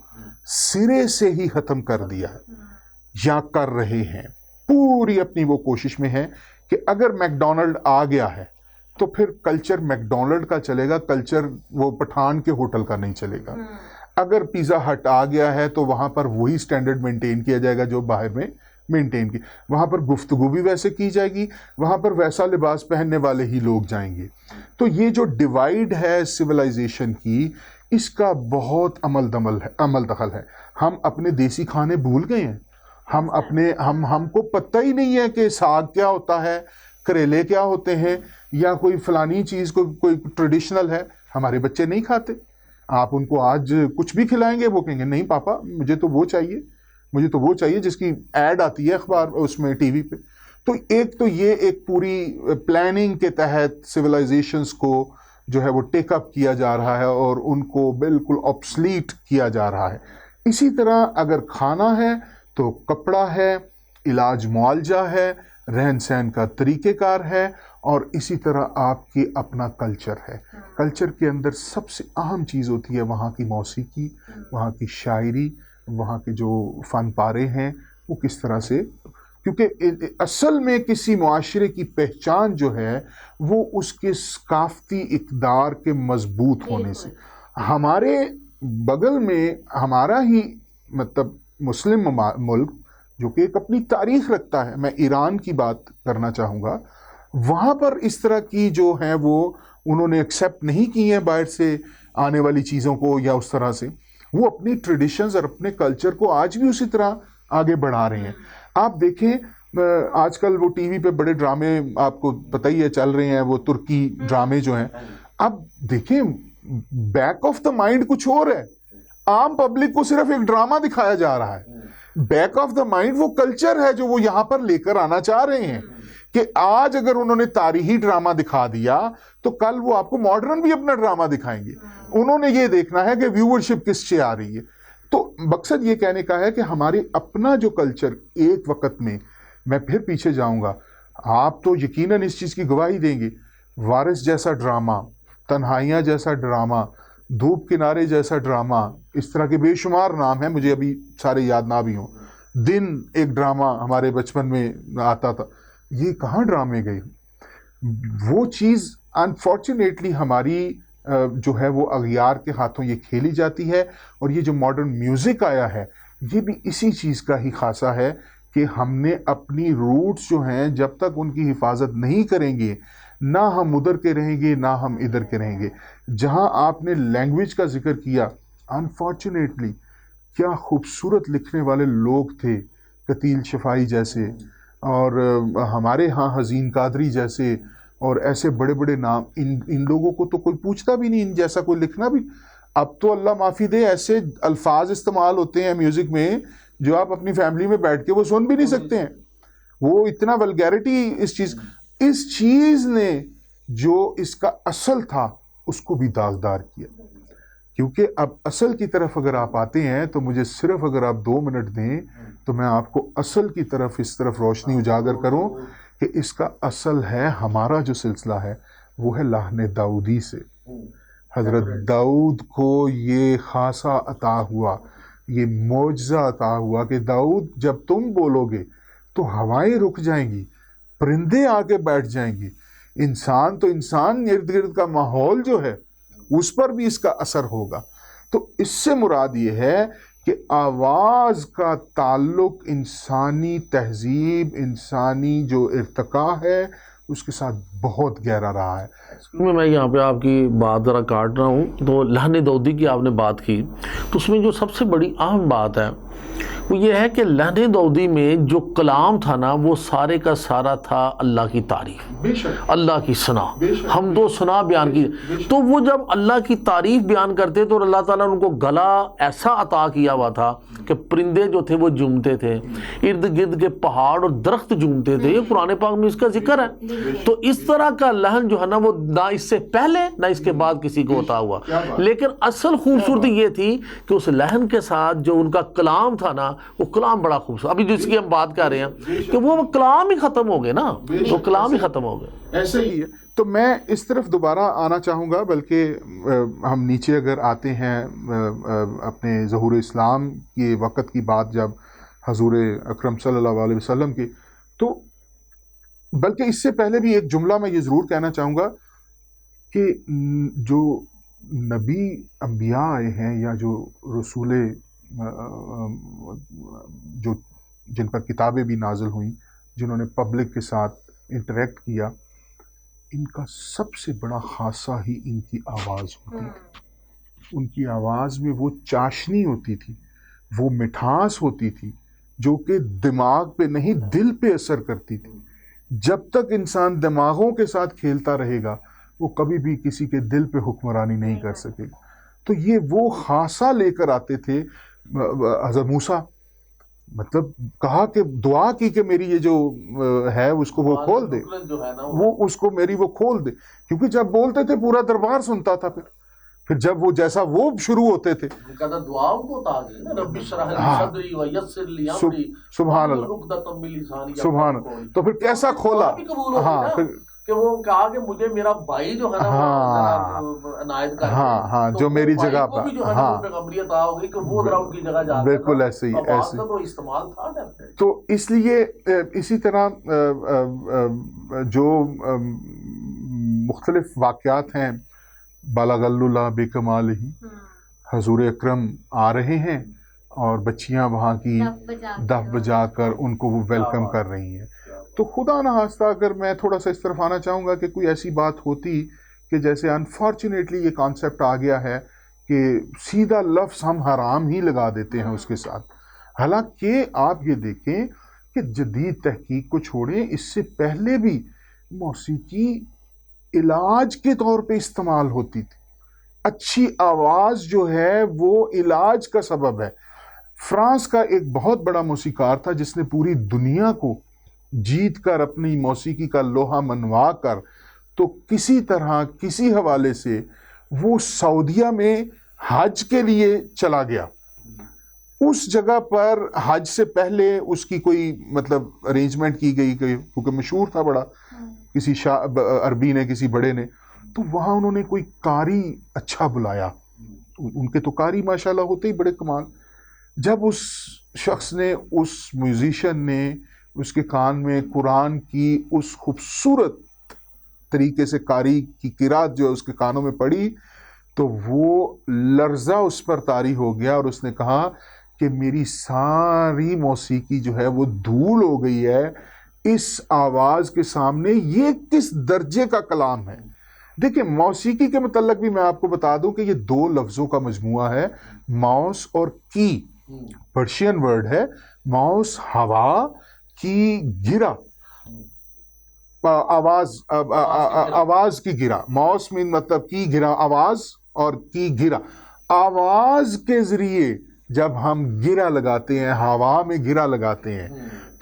سرے سے ہی ختم کر دیا ہے یا کر رہے ہیں. پوری اپنی وہ کوشش میں ہے کہ اگر میکڈونلڈ آ گیا ہے تو پھر کلچر میکڈونلڈ کا چلے گا, کلچر وہ پٹھان کے ہوٹل کا نہیں چلے گا. اگر پیزا ہٹ آ گیا ہے تو وہاں پر وہی سٹینڈرڈ مینٹین کیا جائے گا جو باہر میں مینٹین کی, وہاں پر گفتگو بھی ویسے کی جائے گی, وہاں پر ویسا لباس پہننے والے ہی لوگ جائیں گے. تو یہ جو ڈیوائیڈ ہے سویلائزیشن کی, اس کا بہت عمل دخل ہے. ہم اپنے دیسی کھانے بھول گئے ہیں. ہم کو پتہ ہی نہیں ہے کہ ساگ کیا ہوتا ہے, کریلے کیا ہوتے ہیں, یا کوئی فلانی چیز کوئی ٹریڈیشنل ہے. ہمارے بچے نہیں کھاتے. آپ ان کو آج کچھ بھی کھلائیں گے وہ کہیں گے نہیں پاپا مجھے تو وہ چاہیے جس کی ایڈ آتی ہے اخبار اس میں ٹی وی پہ. تو یہ ایک پوری پلاننگ کے تحت سویلائزیشنز کو جو ہے وہ ٹیک اپ کیا جا رہا ہے اور ان کو بالکل آبسلیٹ کیا جا رہا ہے. اسی طرح اگر کھانا ہے تو کپڑا ہے, علاج معالجہ ہے, رہن سہن کا طریقہ کار ہے, اور اسی طرح آپ کی اپنا کلچر ہے. کلچر کے اندر سب سے اہم چیز ہوتی ہے وہاں کی موسیقی, وہاں کی شاعری, وہاں کے جو فن پارے ہیں وہ کس طرح سے, کیونکہ اصل میں کسی معاشرے کی پہچان جو ہے وہ اس کے ثقافتی اقدار کے مضبوط ہونے سے. ہمارے بغل میں ہمارا ہی مطلب مسلم ملک جو کہ ایک اپنی تاریخ رکھتا ہے, میں ایران کی بات کرنا چاہوں گا, وہاں پر اس طرح کی جو ہیں وہ انہوں نے ایکسیپٹ نہیں کی ہیں باہر سے آنے والی چیزوں کو یا اس طرح سے. وہ اپنی ٹریڈیشنز اور اپنے کلچر کو آج بھی اسی طرح آگے بڑھا رہے ہیں. آپ دیکھیں آج کل وہ ٹی وی پہ بڑے ڈرامے آپ کو پتہ ہی ہے چل رہے ہیں, وہ ترکی ڈرامے جو ہیں. اب دیکھیں بیک آف دا مائنڈ کچھ اور ہے. عام پبلک کو صرف ایک ڈرامہ دکھایا جا رہا ہے. بیک آف دا مائنڈ وہ کلچر ہے جو وہ یہاں پر لے کر آنا چاہ رہے ہیں کہ آج اگر انہوں نے تاریخی ڈرامہ دکھا دیا تو کل وہ آپ کو ماڈرن بھی اپنا ڈرامہ دکھائیں گے. انہوں نے یہ دیکھنا ہے کہ ویورشپ کس سے آ رہی ہے. تو مقصد یہ کہنے کا ہے کہ ہمارے اپنا جو کلچر ایک وقت میں پھر پیچھے جاؤں گا, آپ تو یقیناً اس چیز کی گواہی دیں گے, وارث جیسا ڈرامہ, تنہائیاں جیسا ڈرامہ, دھوپ کنارے جیسا ڈرامہ, اس طرح کے بے شمار نام ہیں, مجھے ابھی سارے یاد نہ بھی ہوں. دن ایک ڈرامہ ہمارے بچپن میں آتا تھا. یہ کہاں ڈرامے گئے؟ وہ چیز انفارچونیٹلی ہماری جو ہے وہ اغیار کے ہاتھوں یہ کھیلی جاتی ہے. اور یہ جو ماڈرن میوزک آیا ہے یہ بھی اسی چیز کا ہی خاصہ ہے کہ ہم نے اپنی روٹس جو ہیں جب تک ان کی حفاظت نہیں کریں گے, نہ ہم ادھر کے رہیں گے نہ ہم ادھر کے رہیں گے. جہاں آپ نے لینگویج کا ذکر کیا, انفارچونیٹلی کیا خوبصورت لکھنے والے لوگ تھے, قتیل شفائی جیسے, اور ہمارے ہاں حزین قادری جیسے, اور ایسے بڑے بڑے نام. ان لوگوں کو تو کوئی پوچھتا بھی نہیں, ان جیسا کوئی لکھنا بھی. اب تو اللہ معافی دے ایسے الفاظ استعمال ہوتے ہیں میوزک میں جو آپ اپنی فیملی میں بیٹھ کے وہ سن بھی نہیں سکتے ہیں. وہ اتنا ولگیرٹی اس چیز. اس چیز نے جو اس کا اصل تھا اس کو بھی داغدار کیا. کیونکہ اب اصل کی طرف اگر آپ آتے ہیں تو مجھے صرف اگر آپ 2 منٹ دیں تو میں آپ کو اصل کی طرف اس طرف روشنی اجاگر کروں کہ اس کا اصل ہے ہمارا جو سلسلہ ہے وہ ہے لحن داؤدی سے. حضرت داؤد کو یہ خاصہ عطا ہوا, یہ معجزہ عطا ہوا کہ داؤد جب تم بولو گے تو ہوائیں رک جائیں گی, پرندے آ کے بیٹھ جائیں گی, انسان تو انسان ارد گرد کا ماحول جو ہے اس پر بھی اس کا اثر ہوگا. تو اس سے مراد یہ ہے کہ آواز کا تعلق انسانی تہذیب, انسانی جو ارتقاء ہے اس کے ساتھ بہت گہرا رہا ہے. میں یہاں پہ آپ کی بات ذرا کاٹ رہا ہوں. تو لحن داؤدی کی آپ نے بات کی تو اس میں جو سب سے بڑی اہم بات ہے وہ یہ ہے کہ لحن داؤدی میں جو کلام تھا نا وہ سارے کا سارا تھا اللہ کی تعریف, اللہ کی ثنا, حمد و ثنا بیان کی. تو وہ جب اللہ کی تعریف بیان کرتے تو اللہ تعالیٰ نے ان کو گلا ایسا عطا کیا ہوا تھا کہ پرندے جو تھے وہ جھومتے تھے, ارد گرد کے پہاڑ اور درخت جھومتے تھے. یہ قرآن پاک میں اس کا ذکر ہے. تو اس طرح کا لحن جو ہے نا وہ نہ اس سے پہلے نہ اس کے بعد کسی کو عطا ہوا. لیکن اصل خوبصورتی یہ تھی کہ اس لحن کے ساتھ جو ان کا کلام تھا نا وہ کلام بڑا خوبصورت. ابھی جس کی ہم بات کر رہے ہیں کہ وہ کلام ہی ختم ہو گئے نا, وہ کلام ہی ختم ہو گئے. ایسے ہی ہے. تو میں اس طرف دوبارہ آنا چاہوں گا, بلکہ ہم نیچے اگر آتے ہیں اپنے ظہور اسلام کے وقت کی بات جب حضور اکرم صلی اللہ علیہ وسلم کی, تو بلکہ اس سے پہلے بھی ایک جملہ میں یہ ضرور کہنا چاہوں گا کہ جو نبی انبیاء آئے ہیں یا جو رسول جو جن پر کتابیں بھی نازل ہوئیں, جنہوں نے پبلک کے ساتھ انٹریکٹ کیا, ان کا سب سے بڑا خاصہ ہی ان کی آواز ہوتی تھی. ان کی آواز میں وہ چاشنی ہوتی تھی, وہ مٹھاس ہوتی تھی جو کہ دماغ پہ نہیں دل پہ اثر کرتی تھی. جب تک انسان دماغوں کے ساتھ کھیلتا رہے گا وہ کبھی بھی کسی کے دل پہ حکمرانی نہیں کر سکے گا. تو یہ وہ خاصہ لے کر آتے تھے. حضرت موسیٰ مطلب کہا کہ دعا کی کہ میری یہ جو ہے اس کو وہ کھول دے, وہ اس کو میری وہ کھول دے, کیونکہ جب بولتے تھے پورا دربار سنتا تھا. پھر جب وہ جیسا وہ شروع ہوتے تھے سبحان اللہ سبحان اللہ, تو پھر کیسا کھولا. ہاں کہ وہ کہا کہ مجھے میرا بھائی جو ہے نا عنایت کر ہاں جو میری جگہ پر, ہاں پیغمبریت آ ہوگی کہ وہ ذرا ان کی جگہ جا. بالکل ایسے ہی, ایسے تو استعمال تھا. تو اس لیے اسی طرح جو مختلف واقعات ہیں, بالغ اللہ بکمال ہی, حضور اکرم آ رہے ہیں اور بچیاں وہاں کی دف بجا کر ان کو وہ ویلکم کر رہی ہیں. تو خدا نخواستہ اگر میں تھوڑا سا اس طرف آنا چاہوں گا کہ کوئی ایسی بات ہوتی کہ جیسے انفارچونیٹلی یہ کانسیپٹ آ گیا ہے کہ سیدھا لفظ ہم حرام ہی لگا دیتے ہیں اس کے ساتھ. حالانکہ آپ یہ دیکھیں کہ جدید تحقیق کو چھوڑیں, اس سے پہلے بھی موسیقی علاج کے طور پہ استعمال ہوتی تھی. اچھی آواز جو ہے وہ علاج کا سبب ہے. فرانس کا ایک بہت بڑا موسیقار تھا جس نے پوری دنیا کو جیت کر اپنی موسیقی کا لوہا منوا کر تو کسی طرح کسی حوالے سے وہ سعودیہ میں حج کے لیے چلا گیا. اس جگہ پر حج سے پہلے اس کی کوئی مطلب ارینجمنٹ کی گئی کیونکہ مشہور تھا بڑا, کسی عربی نے کسی بڑے نے, تو وہاں انہوں نے کوئی قاری اچھا بلایا. ان کے تو قاری ماشاءاللہ ہوتے ہی بڑے کمال. جب اس شخص نے, اس میوزیشین نے اس کے کان میں قرآن کی اس خوبصورت طریقے سے قاری کی قرات جو ہے اس کے کانوں میں پڑی تو وہ لرزہ اس پر طاری ہو گیا اور اس نے کہا کہ میری ساری موسیقی جو ہے وہ دھول ہو گئی ہے اس آواز کے سامنے. یہ کس درجے کا کلام ہے. دیکھیں موسیقی کے متعلق بھی میں آپ کو بتا دوں کہ یہ 2 لفظوں کا مجموعہ ہے, ماؤس اور کی. پرشین ورڈ ہے ماؤس ہوا کی گرا, آواز کی گرا. ماؤس مین مطلب کی گرا آواز اور کی گرا. آواز کے ذریعے جب ہم گرا لگاتے ہیں, ہوا میں گرا لگاتے ہیں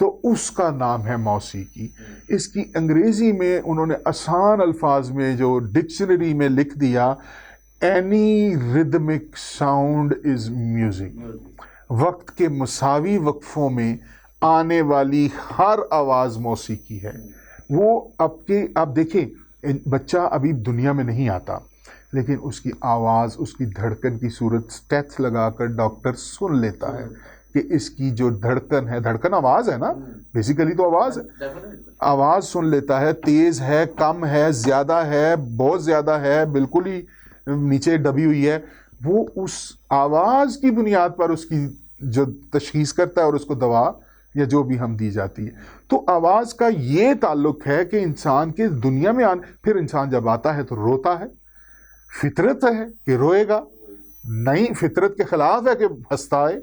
تو اس کا نام ہے موسیقی. اس کی انگریزی میں انہوں نے آسان الفاظ میں جو ڈکشنری میں لکھ دیا, اینی ردمک ساؤنڈ از میوزک. وقت کے مساوی وقفوں میں آنے والی ہر آواز موسیقی ہے. وہ آپ دیکھیں, بچہ ابھی دنیا میں نہیں آتا لیکن اس کی آواز, اس کی دھڑکن کی صورت سٹیتھ لگا کر ڈاکٹر سن لیتا ہے کہ اس کی جو دھڑکن ہے, دھڑکن آواز ہے نا, بیسیکلی تو آواز ہے, آواز سن لیتا ہے, تیز ہے, کم ہے, زیادہ ہے, بہت زیادہ ہے, بالکل ہی نیچے دبی ہوئی ہے. وہ اس آواز کی بنیاد پر اس کی جو تشخیص کرتا ہے اور اس کو دوا یا جو بھی ہم دی جاتی ہے. تو آواز کا یہ تعلق ہے کہ انسان کے دنیا میں پھر انسان جب آتا ہے تو روتا ہے, فطرت ہے کہ روئے گا, نہیں فطرت کے خلاف ہے کہ ہنستا ہے,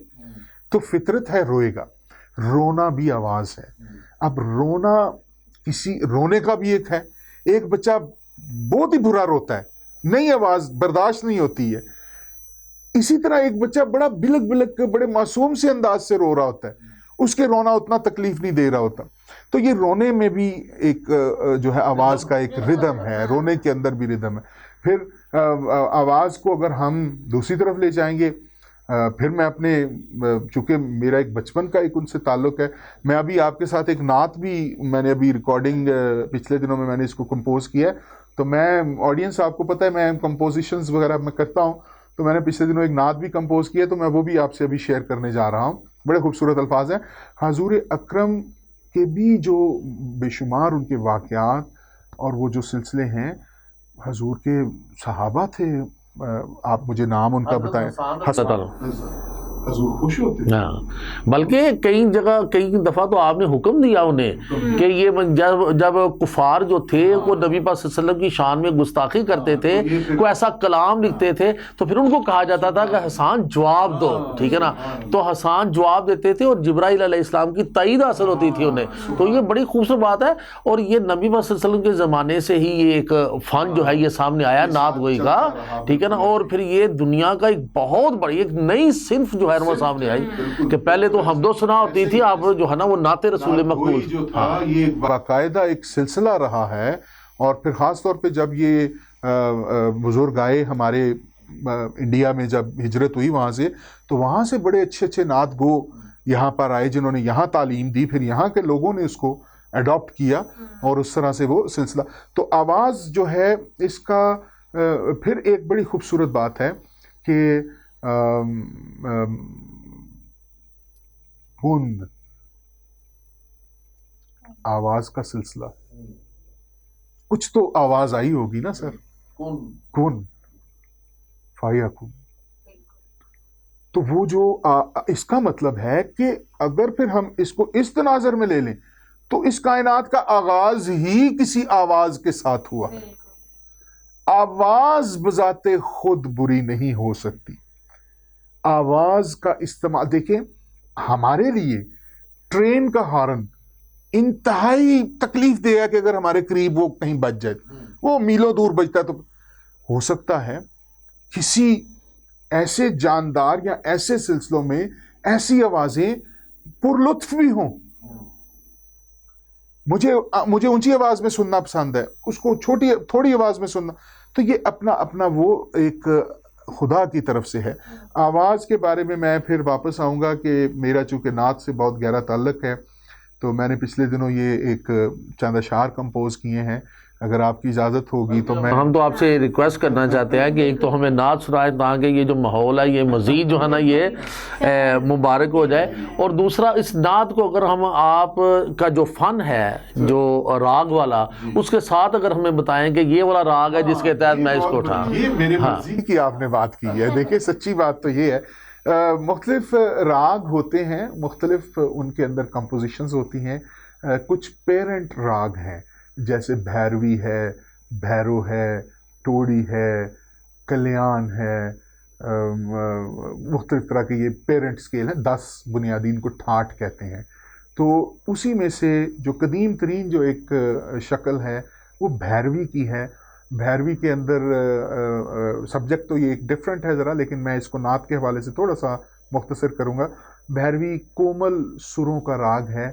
تو فطرت ہے روئے گا. رونا بھی آواز ہے. اب رونا رونے کا بھی ایک ہے. ایک بچہ بہت ہی برا روتا ہے, نئی آواز برداشت نہیں ہوتی ہے. اسی طرح ایک بچہ بڑا بلک بلک کے بڑے معصوم سے انداز سے رو رہا ہوتا ہے, اس کے رونا اتنا تکلیف نہیں دے رہا ہوتا. تو یہ رونے میں بھی ایک جو ہے آواز کا ایک ردم ہے, رونے کے اندر بھی ردم ہے. پھر آواز کو اگر ہم دوسری طرف لے جائیں گے, پھر میں اپنے, چونکہ میرا ایک بچپن کا ایک ان سے تعلق ہے, میں ابھی آپ کے ساتھ ایک نعت بھی میں نے ابھی ریکارڈنگ پچھلے دنوں میں نے اس کو کمپوز کیا ہے. تو میں آڈینس, آپ کو پتہ ہے میں کمپوزیشنز وغیرہ میں کرتا ہوں, تو میں نے پچھلے دنوں ایک نعت بھی کمپوز کیا ہے, تو میں وہ بھی آپ سے ابھی شیئر کرنے جا رہا ہوں. بڑے خوبصورت الفاظ ہیں. حضور اکرم کے بھی جو بے شمار ان کے واقعات اور وہ جو سلسلے ہیں, حضور کے صحابہ تھے, آپ مجھے نام ان کا بتائیں. حضور خوش ہوتے ہیں. بلکہ کئی جگہ کئی دفعہ تو آپ نے حکم دیا انہیں کہ یہ جب کفار جو تھے وہ نبی پاک صلی اللہ علیہ وسلم کی شان میں گستاخی کرتے تھے, کوئی ایسا کلام لکھتے تھے, تو پھر ان کو کہا جاتا تھا کہ حسان جواب دو, ٹھیک ہے نا. تو حسان جواب دیتے تھے اور جبرائیل علیہ السلام کی تائید حاصل ہوتی تھی انہیں. تو یہ بڑی خوبصورت بات ہے, اور یہ نبی پاک صلی اللہ علیہ وسلم کے زمانے سے ہی یہ ایک فن جو ہے یہ سامنے آیا نعت گوئی کا, ٹھیک ہے نا. اور پھر یہ دنیا کا ایک بہت بڑی ایک نئی صنف جو ہے وہ سامنے آئی کہ پہلے تو حمد و ثنا ہوتی تھی, اب جو ہے نا وہ نعت رسول مقبول جو تھا یہ باقاعدہ ایک سلسلہ رہا ہے. اور پھر خاص طور پہ جب یہ بزرگ آئے ہمارے انڈیا میں, جب ہجرت ہوئی وہاں سے, تو وہاں سے بڑے اچھے اچھے نعت گو یہاں پر آئے جنہوں نے یہاں تعلیم دی, پھر یہاں کے لوگوں نے اس کو اڈاپٹ کیا اور اس طرح سے وہ سلسلہ. تو آواز جو ہے اس کا پھر ایک بڑی خوبصورت بات ہے کہ کن آواز کا سلسلہ, کچھ تو آواز آئی ہوگی نا سر, کن فیکون. تو وہ جو اس کا مطلب ہے کہ اگر پھر ہم اس کو اس تناظر میں لے لیں تو اس کائنات کا آغاز ہی کسی آواز کے ساتھ ہوا ہے. آواز بذات خود بری نہیں ہو سکتی. آواز کا استعمال دیکھیں, ہمارے لیے ٹرین کا ہارن انتہائی تکلیف دے گا کہ اگر ہمارے قریب وہ کہیں بج جائے, وہ میلوں دور بجتا ہے. تو ہو سکتا ہے کسی ایسے جاندار یا ایسے سلسلوں میں ایسی آوازیں پرلطف بھی ہوں. مجھے اونچی آواز میں سننا پسند ہے, اس کو تھوڑی آواز میں سننا. تو یہ اپنا وہ ایک خدا کی طرف سے ہے. آواز کے بارے میں پھر واپس آؤں گا کہ میرا چونکہ نعت سے بہت گہرا تعلق ہے, تو میں نے پچھلے دنوں یہ ایک چند اشعار کمپوز کیے ہیں. اگر آپ کی اجازت ہوگی تو ہم تو آپ سے ریکویسٹ کرنا چاہتے ہیں کہ ایک تو ہمیں نعت سنائیں تاکہ یہ جو ماحول ہے یہ مزید جو ہے نا یہ مبارک ہو جائے, اور دوسرا اس نعت کو اگر ہم آپ کا جو فن ہے جو راگ والا اس کے ساتھ اگر ہمیں بتائیں کہ یہ والا راگ ہے جس کے تحت میں اس کو اٹھا. یہ میرے مرضی کی آپ نے بات کی ہے. دیکھیں سچی بات تو یہ ہے, مختلف راگ ہوتے ہیں, مختلف ان کے اندر کمپوزیشنز ہوتی ہیں. کچھ پیرنٹ راگ ہیں جیسے بھیروی ہے, بھیرو ہے, ٹوڑی ہے, کلیان ہے, مختلف طرح کے یہ پیرنٹ سکیل ہیں. 10 بنیادی ان کو ٹھاٹ کہتے ہیں. تو اسی میں سے جو قدیم ترین جو ایک شکل ہے وہ بھیروی کی ہے. بھیروی کے اندر سبجیکٹ تو یہ ایک ڈیفرنٹ ہے ذرا, لیکن میں اس کو نعت کے حوالے سے تھوڑا سا مختصر کروں گا. بھیروی کومل سروں کا راگ ہے,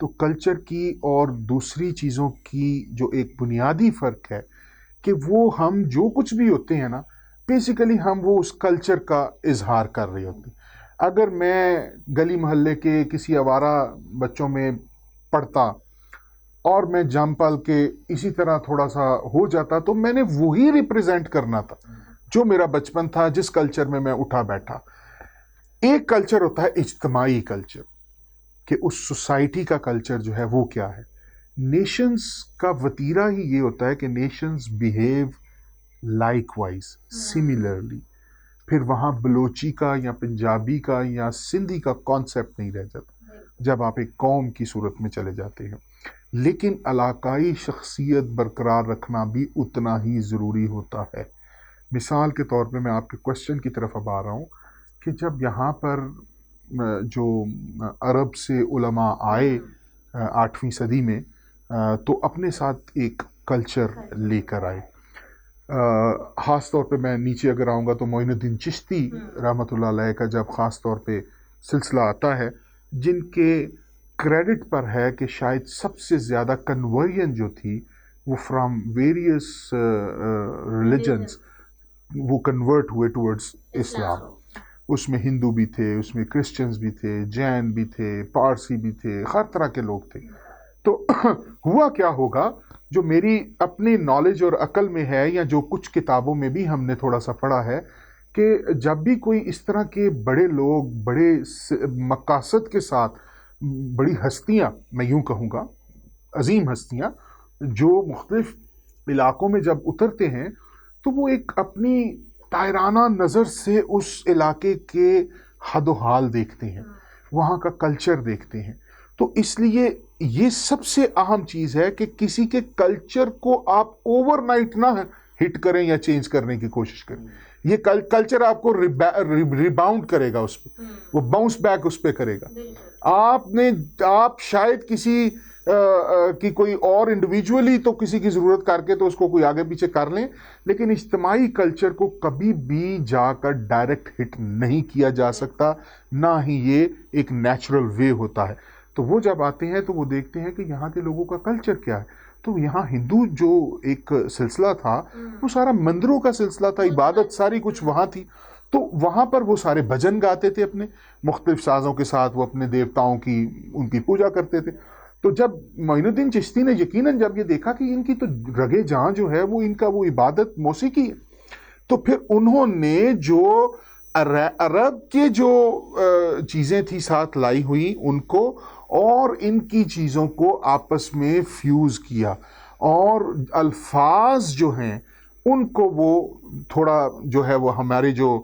تو کلچر کی اور دوسری چیزوں کی جو ایک بنیادی فرق ہے کہ وہ ہم جو کچھ بھی ہوتے ہیں نا بیسیکلی ہم وہ اس کلچر کا اظہار کر رہے ہوتے ہیں. اگر میں گلی محلے کے کسی آوارہ بچوں میں پڑھتا اور میں جم پل کے اسی طرح تھوڑا سا ہو جاتا تو میں نے وہی ریپریزنٹ کرنا تھا جو میرا بچپن تھا, جس کلچر میں اٹھا بیٹھا. ایک کلچر ہوتا ہے اجتماعی کلچر کہ اس سوسائٹی کا کلچر جو ہے وہ کیا ہے. نیشنز کا وتیرہ ہی یہ ہوتا ہے کہ nations behave like wise similarly. پھر وہاں بلوچی کا یا پنجابی کا یا سندھی کا کانسیپٹ نہیں رہ جاتا جب آپ ایک قوم کی صورت میں چلے جاتے ہیں. لیکن علاقائی شخصیت برقرار رکھنا بھی اتنا ہی ضروری ہوتا ہے. مثال کے طور پہ میں آپ کے کوشچن کی طرف اب آ رہا ہوں کہ جب یہاں پر جو عرب سے علماء آئے 8ویں صدی میں تو اپنے ساتھ ایک کلچر لے کر آئے. خاص طور پہ میں نیچے اگر آؤں گا تو معین الدین چشتی رحمۃ اللہ علیہ کا جب خاص طور پہ سلسلہ آتا ہے جن کے کریڈٹ پر ہے کہ شاید سب سے زیادہ کنورژن جو تھی وہ فرام ویریس ریلیجنز وہ کنورٹ ہوئے ٹورڈز اسلام. اس میں ہندو بھی تھے, اس میں کرسچنز بھی تھے, جین بھی تھے, پارسی بھی تھے, ہر طرح کے لوگ تھے. تو ہوا کیا ہوگا جو میری اپنی نالج اور عقل میں ہے یا جو کچھ کتابوں میں بھی ہم نے تھوڑا سا پڑھا ہے کہ جب بھی کوئی اس طرح کے بڑے لوگ بڑے مقاصد کے ساتھ بڑی ہستیاں, میں یوں کہوں گا عظیم ہستیاں جو مختلف علاقوں میں جب اترتے ہیں تو وہ ایک اپنی طائرانہ نظر سے اس علاقے کے حد و حال دیکھتے ہیں, وہاں کا کلچر دیکھتے ہیں. تو اس لیے یہ سب سے اہم چیز ہے کہ کسی کے کلچر کو آپ اوور نائٹ نہ ہٹ کریں یا چینج کرنے کی کوشش کریں. یہ کلچر آپ کو ریباؤنڈ کرے گا, اس پہ وہ باؤنس بیک اس پہ کرے گا. آپ شاید کسی کی کوئی اور انڈیویجولی تو کسی کی ضرورت کر کے تو اس کو کوئی آگے پیچھے کر لیں, لیکن اجتماعی کلچر کو کبھی بھی جا کر ڈائریکٹ ہٹ نہیں کیا جا سکتا, نہ ہی یہ ایک نیچرل وے ہوتا ہے. تو وہ جب آتے ہیں تو وہ دیکھتے ہیں کہ یہاں کے لوگوں کا کلچر کیا ہے. تو یہاں ہندو جو ایک سلسلہ تھا وہ سارا مندروں کا سلسلہ تھا, عبادت ساری کچھ وہاں تھی. تو وہاں پر وہ سارے بھجن گاتے تھے اپنے مختلف سازوں کے ساتھ, وہ اپنے دیوتاؤں کی ان کی پوجا کرتے تھے. تو جب معین الدین چشتی نے یقیناً جب یہ دیکھا کہ ان کی تو رگے جاں جو ہے وہ ان کا وہ عبادت موسیقی ہے, تو پھر انہوں نے جو عرب کے جو چیزیں تھی ساتھ لائی ہوئی ان کو اور ان کی چیزوں کو آپس میں فیوز کیا, اور الفاظ جو ہیں ان کو وہ تھوڑا جو ہے وہ ہمارے جو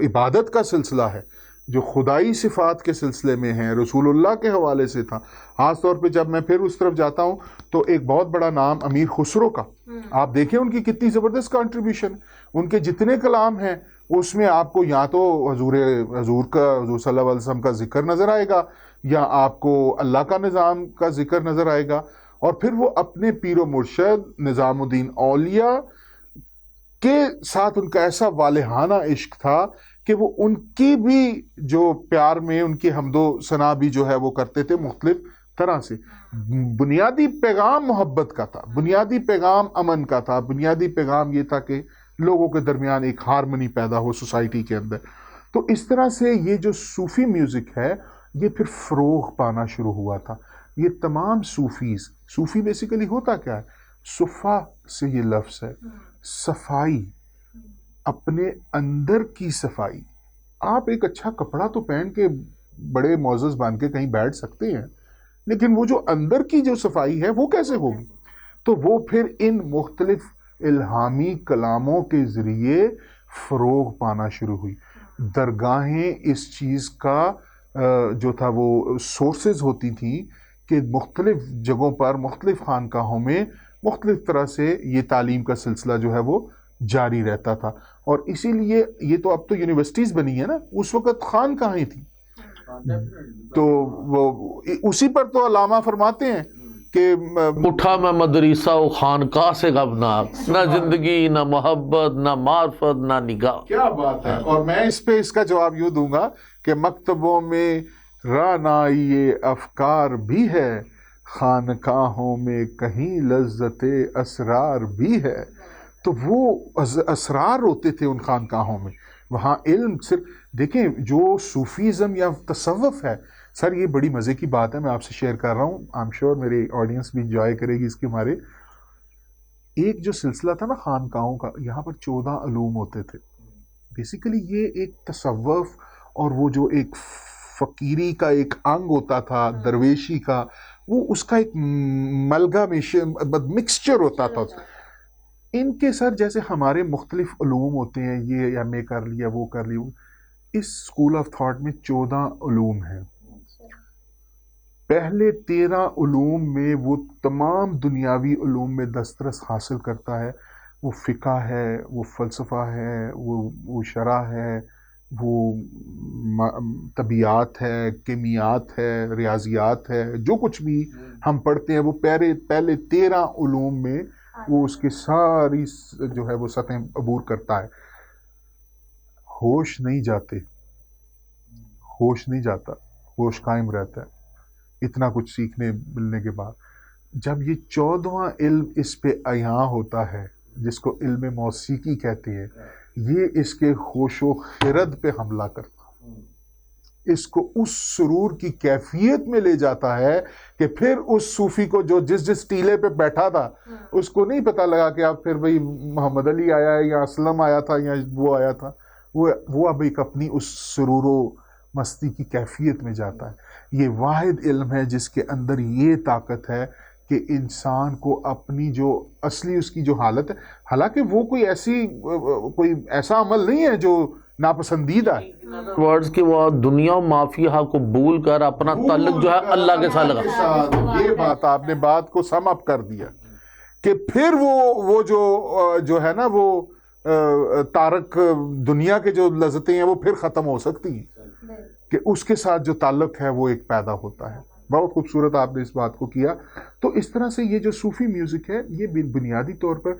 عبادت کا سلسلہ ہے, جو خدائی صفات کے سلسلے میں ہیں, رسول اللہ کے حوالے سے تھا. خاص طور پہ جب میں پھر اس طرف جاتا ہوں تو ایک بہت بڑا نام امیر خسرو کا, آپ دیکھیں ان کی کتنی زبردست کنٹریبیوشن, ان کے جتنے کلام ہیں اس میں آپ کو یا تو حضور صلی اللہ علیہ وسلم کا ذکر نظر آئے گا یا آپ کو اللہ کا نظام کا ذکر نظر آئے گا, اور پھر وہ اپنے پیر و مرشد نظام الدین اولیاء کے ساتھ ان کا ایسا والہانہ عشق تھا کہ وہ ان کی بھی جو پیار میں ان کی حمد و ثنا بھی جو ہے وہ کرتے تھے مختلف طرح سے. بنیادی پیغام محبت کا تھا, بنیادی پیغام امن کا تھا, بنیادی پیغام یہ تھا کہ لوگوں کے درمیان ایک ہارمنی پیدا ہو سوسائٹی کے اندر. تو اس طرح سے یہ جو صوفی میوزک ہے یہ پھر فروغ پانا شروع ہوا تھا. یہ تمام صوفی بیسیکلی ہوتا کیا ہے, صفا سے یہ لفظ ہے, صفائی, اپنے اندر کی صفائی. آپ ایک اچھا کپڑا تو پہن کے بڑے معزز بن کے کہیں بیٹھ سکتے ہیں, لیکن وہ جو اندر کی جو صفائی ہے وہ کیسے ہوگی؟ تو وہ پھر ان مختلف الہامی کلاموں کے ذریعے فروغ پانا شروع ہوئی. درگاہیں اس چیز کا جو تھا وہ سورسز ہوتی تھیں کہ مختلف جگہوں پر مختلف خانقاہوں میں مختلف طرح سے یہ تعلیم کا سلسلہ جو ہے وہ جاری رہتا تھا. اور اسی لیے یہ تو اب تو یونیورسٹیز بنی ہیں نا, اس وقت خانقاہیں تھیں. تو وہ اسی پر تو علامہ فرماتے ہیں کہ اٹھا میں مدرسہ و خانقاہ سے غمناک, نہ زندگی نہ محبت نہ معرفت نہ نگاہ. کیا بات ہے. اور میں اس پہ اس کا جواب یوں دوں گا کہ مکتبوں میں رانائی افکار بھی ہے، خانقاہوں میں کہیں لذت اسرار بھی ہے۔ تو وہ اسرار ہوتے تھے ان خانقاہوں میں، وہاں علم صرف دیکھیں جو صوفیزم یا تصوف ہے سر، یہ بڑی مزے کی بات ہے، میں آپ سے شیئر کر رہا ہوں، آئی ایم شیور میری آڈینس بھی انجوائے کرے گی اس کے ہمارے۔ ایک جو سلسلہ تھا نا خانقاہوں کا، یہاں پر 14 علوم ہوتے تھے، بیسیکلی یہ ایک تصوف اور وہ جو ایک فقیری کا ایک انگ ہوتا تھا، درویشی کا، وہ اس کا ایک مکسچر ہوتا تھا۔ ان کے سر جیسے ہمارے مختلف علوم ہوتے ہیں، یہ ایم اے کر لیا، وہ کر لیا، اس اسکول آف تھاٹ میں 14 علوم ہیں۔ پہلے 13 علوم میں وہ تمام دنیاوی علوم میں دسترس حاصل کرتا ہے، وہ فقہ ہے، وہ فلسفہ ہے، وہ شرع ہے، وہ طبیعیات ہے، کیمیات ہے، ریاضیات ہے، جو کچھ بھی ہم پڑھتے ہیں وہ پہلے 13 علوم میں وہ اس کی ساری جو ہے وہ سطح عبور کرتا ہے۔ ہوش نہیں جاتے، ہوش نہیں جاتا، ہوش قائم رہتا ہے اتنا کچھ سیکھنے ملنے کے بعد۔ جب یہ 14واں علم اس پہ عیاں ہوتا ہے، جس کو علم موسیقی کہتے ہیں، یہ اس کے ہوش و خرد پہ حملہ کرتا ہے، اس کو اس سرور کی کیفیت میں لے جاتا ہے کہ پھر اس صوفی کو جو جس ٹیلے پہ بیٹھا تھا اس کو نہیں پتہ لگا کہ اب پھر بھئی محمد علی آیا ہے یا اسلم آیا تھا یا وہ آیا تھا، وہ اب ایک اپنی اس سرور و مستی کی کیفیت میں جاتا ہے۔ یہ واحد علم ہے جس کے اندر یہ طاقت ہے کہ انسان کو اپنی جو اصلی اس کی جو حالت ہے، حالانکہ وہ کوئی ایسا عمل نہیں ہے جو ناپسندیدہ ہے، ورڈز کہ وہ دنیا و مافیہ کو بھول کر اپنا تعلق جو ہے اللہ کے ساتھ لگا۔ یہ بات آپ نے بات کو سم اپ کر دیا کہ پھر وہ جو ہے نا وہ تارک دنیا کے جو لذتیں ہیں وہ پھر ختم ہو سکتی ہیں کہ اس کے ساتھ جو تعلق ہے وہ ایک پیدا ہوتا ہے۔ بہت خوبصورت آپ نے اس بات کو کیا۔ تو اس طرح سے یہ جو صوفی میوزک ہے یہ بنیادی طور پر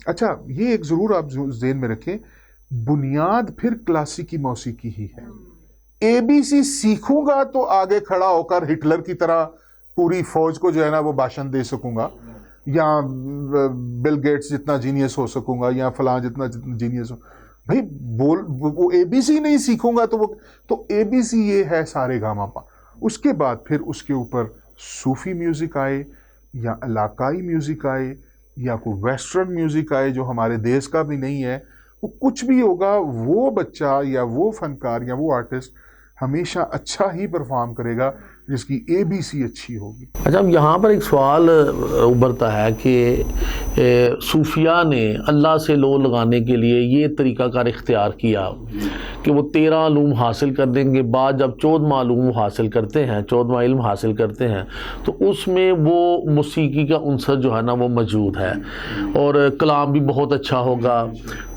اچھا یہ ایک ضرور آپ ذہن میں رکھیں، بنیاد پھر کلاسیکی موسیقی ہی ہے۔ اے بی سی سیکھوں گا تو آگے کھڑا ہو کر ہٹلر کی طرح پوری فوج کو جو ہے نا وہ بھاشن دے سکوں گا، یا بل گیٹس جتنا جینیس ہو سکوں گا، یا فلاں جتنا جینیس ہو۔ بھائی وہ اے بی سی نہیں سیکھوں گا تو اے بی سی یہ ہے سارے گاما پا۔ اس کے بعد پھر اس کے اوپر صوفی میوزک آئے یا علاقائی میوزک آئے یا کوئی ویسٹرن میوزک آئے جو ہمارے دیس کا بھی نہیں ہے، وہ کچھ بھی ہوگا، وہ بچہ یا وہ فنکار یا وہ آرٹسٹ ہمیشہ اچھا ہی پرفارم کرے گا جس کی اے بی سی اچھی ہوگی۔ اچھا اب یہاں پر ایک سوال ابھرتا ہے کہ صوفیاء نے اللہ سے لو لگانے کے لیے یہ طریقہ کار اختیار کیا کہ وہ 13 علوم حاصل کرنے کے بعد جب 14واں علوم حاصل کرتے ہیں، 14واں علم حاصل کرتے ہیں، تو اس میں وہ موسیقی کا عنصر جو ہے نا وہ موجود ہے اور کلام بھی بہت اچھا ہوگا،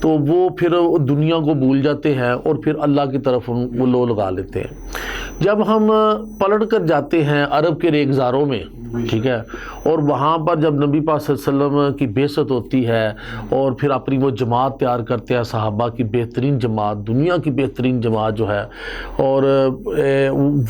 تو وہ پھر دنیا کو بھول جاتے ہیں اور پھر اللہ کی طرف وہ لو لگا لیتے ہیں۔ جب ہم پلٹ کر جاتے ہیں عرب کے ریگزاروں میں، ٹھیک ہے، اور وہاں پر جب نبی پاک صلی اللہ علیہ وسلم کی بعثت ہوتی ہے اور پھر اپنی وہ جماعت تیار کرتے ہیں، صحابہ کی بہترین جماعت، دنیا کی بہترین جماعت جو ہے، اور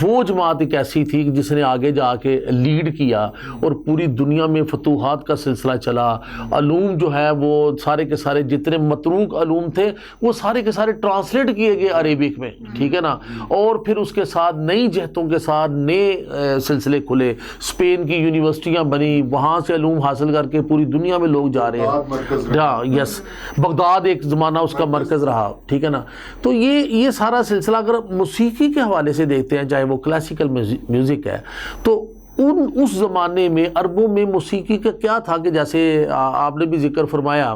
وہ جماعت ایک ایسی تھی جس نے آگے جا کے لیڈ کیا اور پوری دنیا میں فتوحات کا سلسلہ چلا۔ علوم جو ہے وہ سارے کے سارے جتنے متروک علوم تھے وہ سارے کے سارے ٹرانسلیٹ کیے گئے عربک میں، ٹھیک ہے نا، اور پھر اس کے ساتھ نئی جہتوں کے ساتھ نئے سلسلے کھلے، اسپین کی یونیورسٹیاں بنی، وہاں سے علوم حاصل کر کے پوری دنیا میں لوگ جا رہے ہیں۔ ہاں یس، بغداد ایک زمانہ اس کا مرکز رہا، ٹھیک ہے نا۔ تو یہ سارا سلسلہ اگر موسیقی کے حوالے سے دیکھتے ہیں، چاہے وہ کلاسیکل میوزک ہے، تو اس زمانے میں عربوں میں موسیقی کا کیا تھا کہ جیسے آپ نے بھی ذکر فرمایا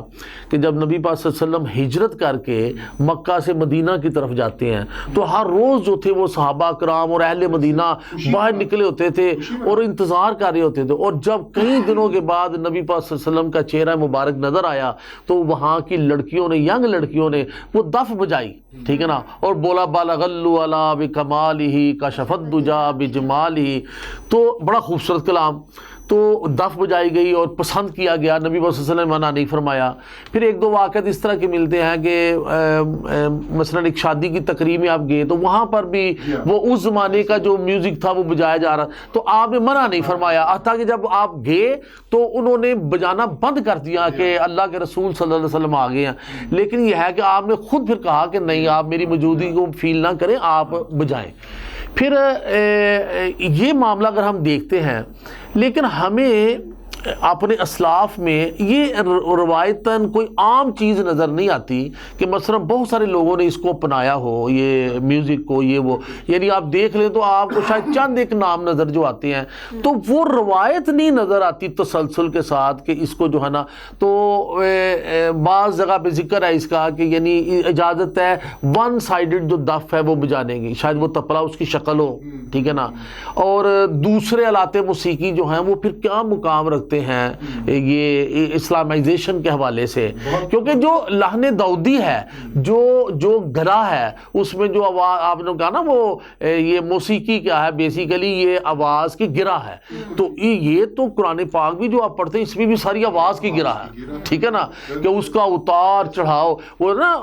کہ جب نبی پاک صلی اللہ علیہ وسلم ہجرت کر کے مکہ سے مدینہ کی طرف جاتے ہیں تو ہر روز جو تھے وہ صحابہ کرام اور اہل مدینہ باہر نکلے ہوتے تھے اور انتظار کر رہے ہوتے تھے، اور جب کئی دنوں کے بعد نبی پاک صلی اللہ علیہ وسلم کا چہرہ مبارک نظر آیا تو وہاں کی لڑکیوں نے، ینگ لڑکیوں نے وہ دف بجائی، ٹھیک ہے نا، اور بولا بالغ العلا بکمالہ کشف الدجی بجمالہ، تو بڑا خوبصورت کلام۔ تو دف بجائی گئی اور پسند کیا گیا، نبی صلی اللہ علیہ وسلم نے منع نہیں فرمایا۔ پھر ایک دو واقعات اس طرح کے ملتے ہیں کہ مثلا ایک شادی کی تقریب میں آپ گئے تو وہاں پر بھی وہ اس زمانے کا جو میوزک تھا وہ بجایا جا رہا، تو آپ نے منع نہیں فرمایا، حتیٰ کہ جب آپ گئے تو انہوں نے بجانا بند کر دیا کہ اللہ کے رسول صلی اللہ علیہ وسلم آ گئے ہیں۔ لیکن یہ ہے کہ آپ نے خود پھر کہا کہ نہیں، آپ میری موجودگی کو فیل نہ کریں، آپ بجائیں۔ پھر یہ معاملہ اگر ہم دیکھتے ہیں، لیکن ہمیں اپنے اسلاف میں یہ روایتاً کوئی عام چیز نظر نہیں آتی کہ مثلا بہت سارے لوگوں نے اس کو اپنایا ہو، یہ میوزک کو، یہ وہ، یعنی آپ دیکھ لیں تو آپ کو شاید چند ایک نام نظر جو آتے ہیں، تو وہ روایت نہیں نظر آتی تسلسل کے ساتھ کہ اس کو جو ہے نا، تو بعض جگہ پہ ذکر ہے اس کا کہ یعنی اجازت ہے ون سائیڈڈ جو دف ہے وہ بجانے کی، شاید وہ تپلا اس کی شکل ہو، ٹھیک ہے نا، اور دوسرے آلات موسیقی جو ہیں وہ پھر کیا مقام رکھتے ہیں یہ اسلامائزیشن کے حوالے سے، کیونکہ جو لحن داؤدی ہے، جو گلا ہے، اس میں جو آواز آپ نے کہا نا وہ یہ موسیقی کیا ہے، بیسیکلی یہ آواز کی گرا ہے، تو یہ تو قرآن پاک بھی جو آپ پڑھتے ہیں اس میں بھی ساری آواز کی گرا ہے، ٹھیک ہے نا، کہ اس کا اتار چڑھاؤ، وہ نا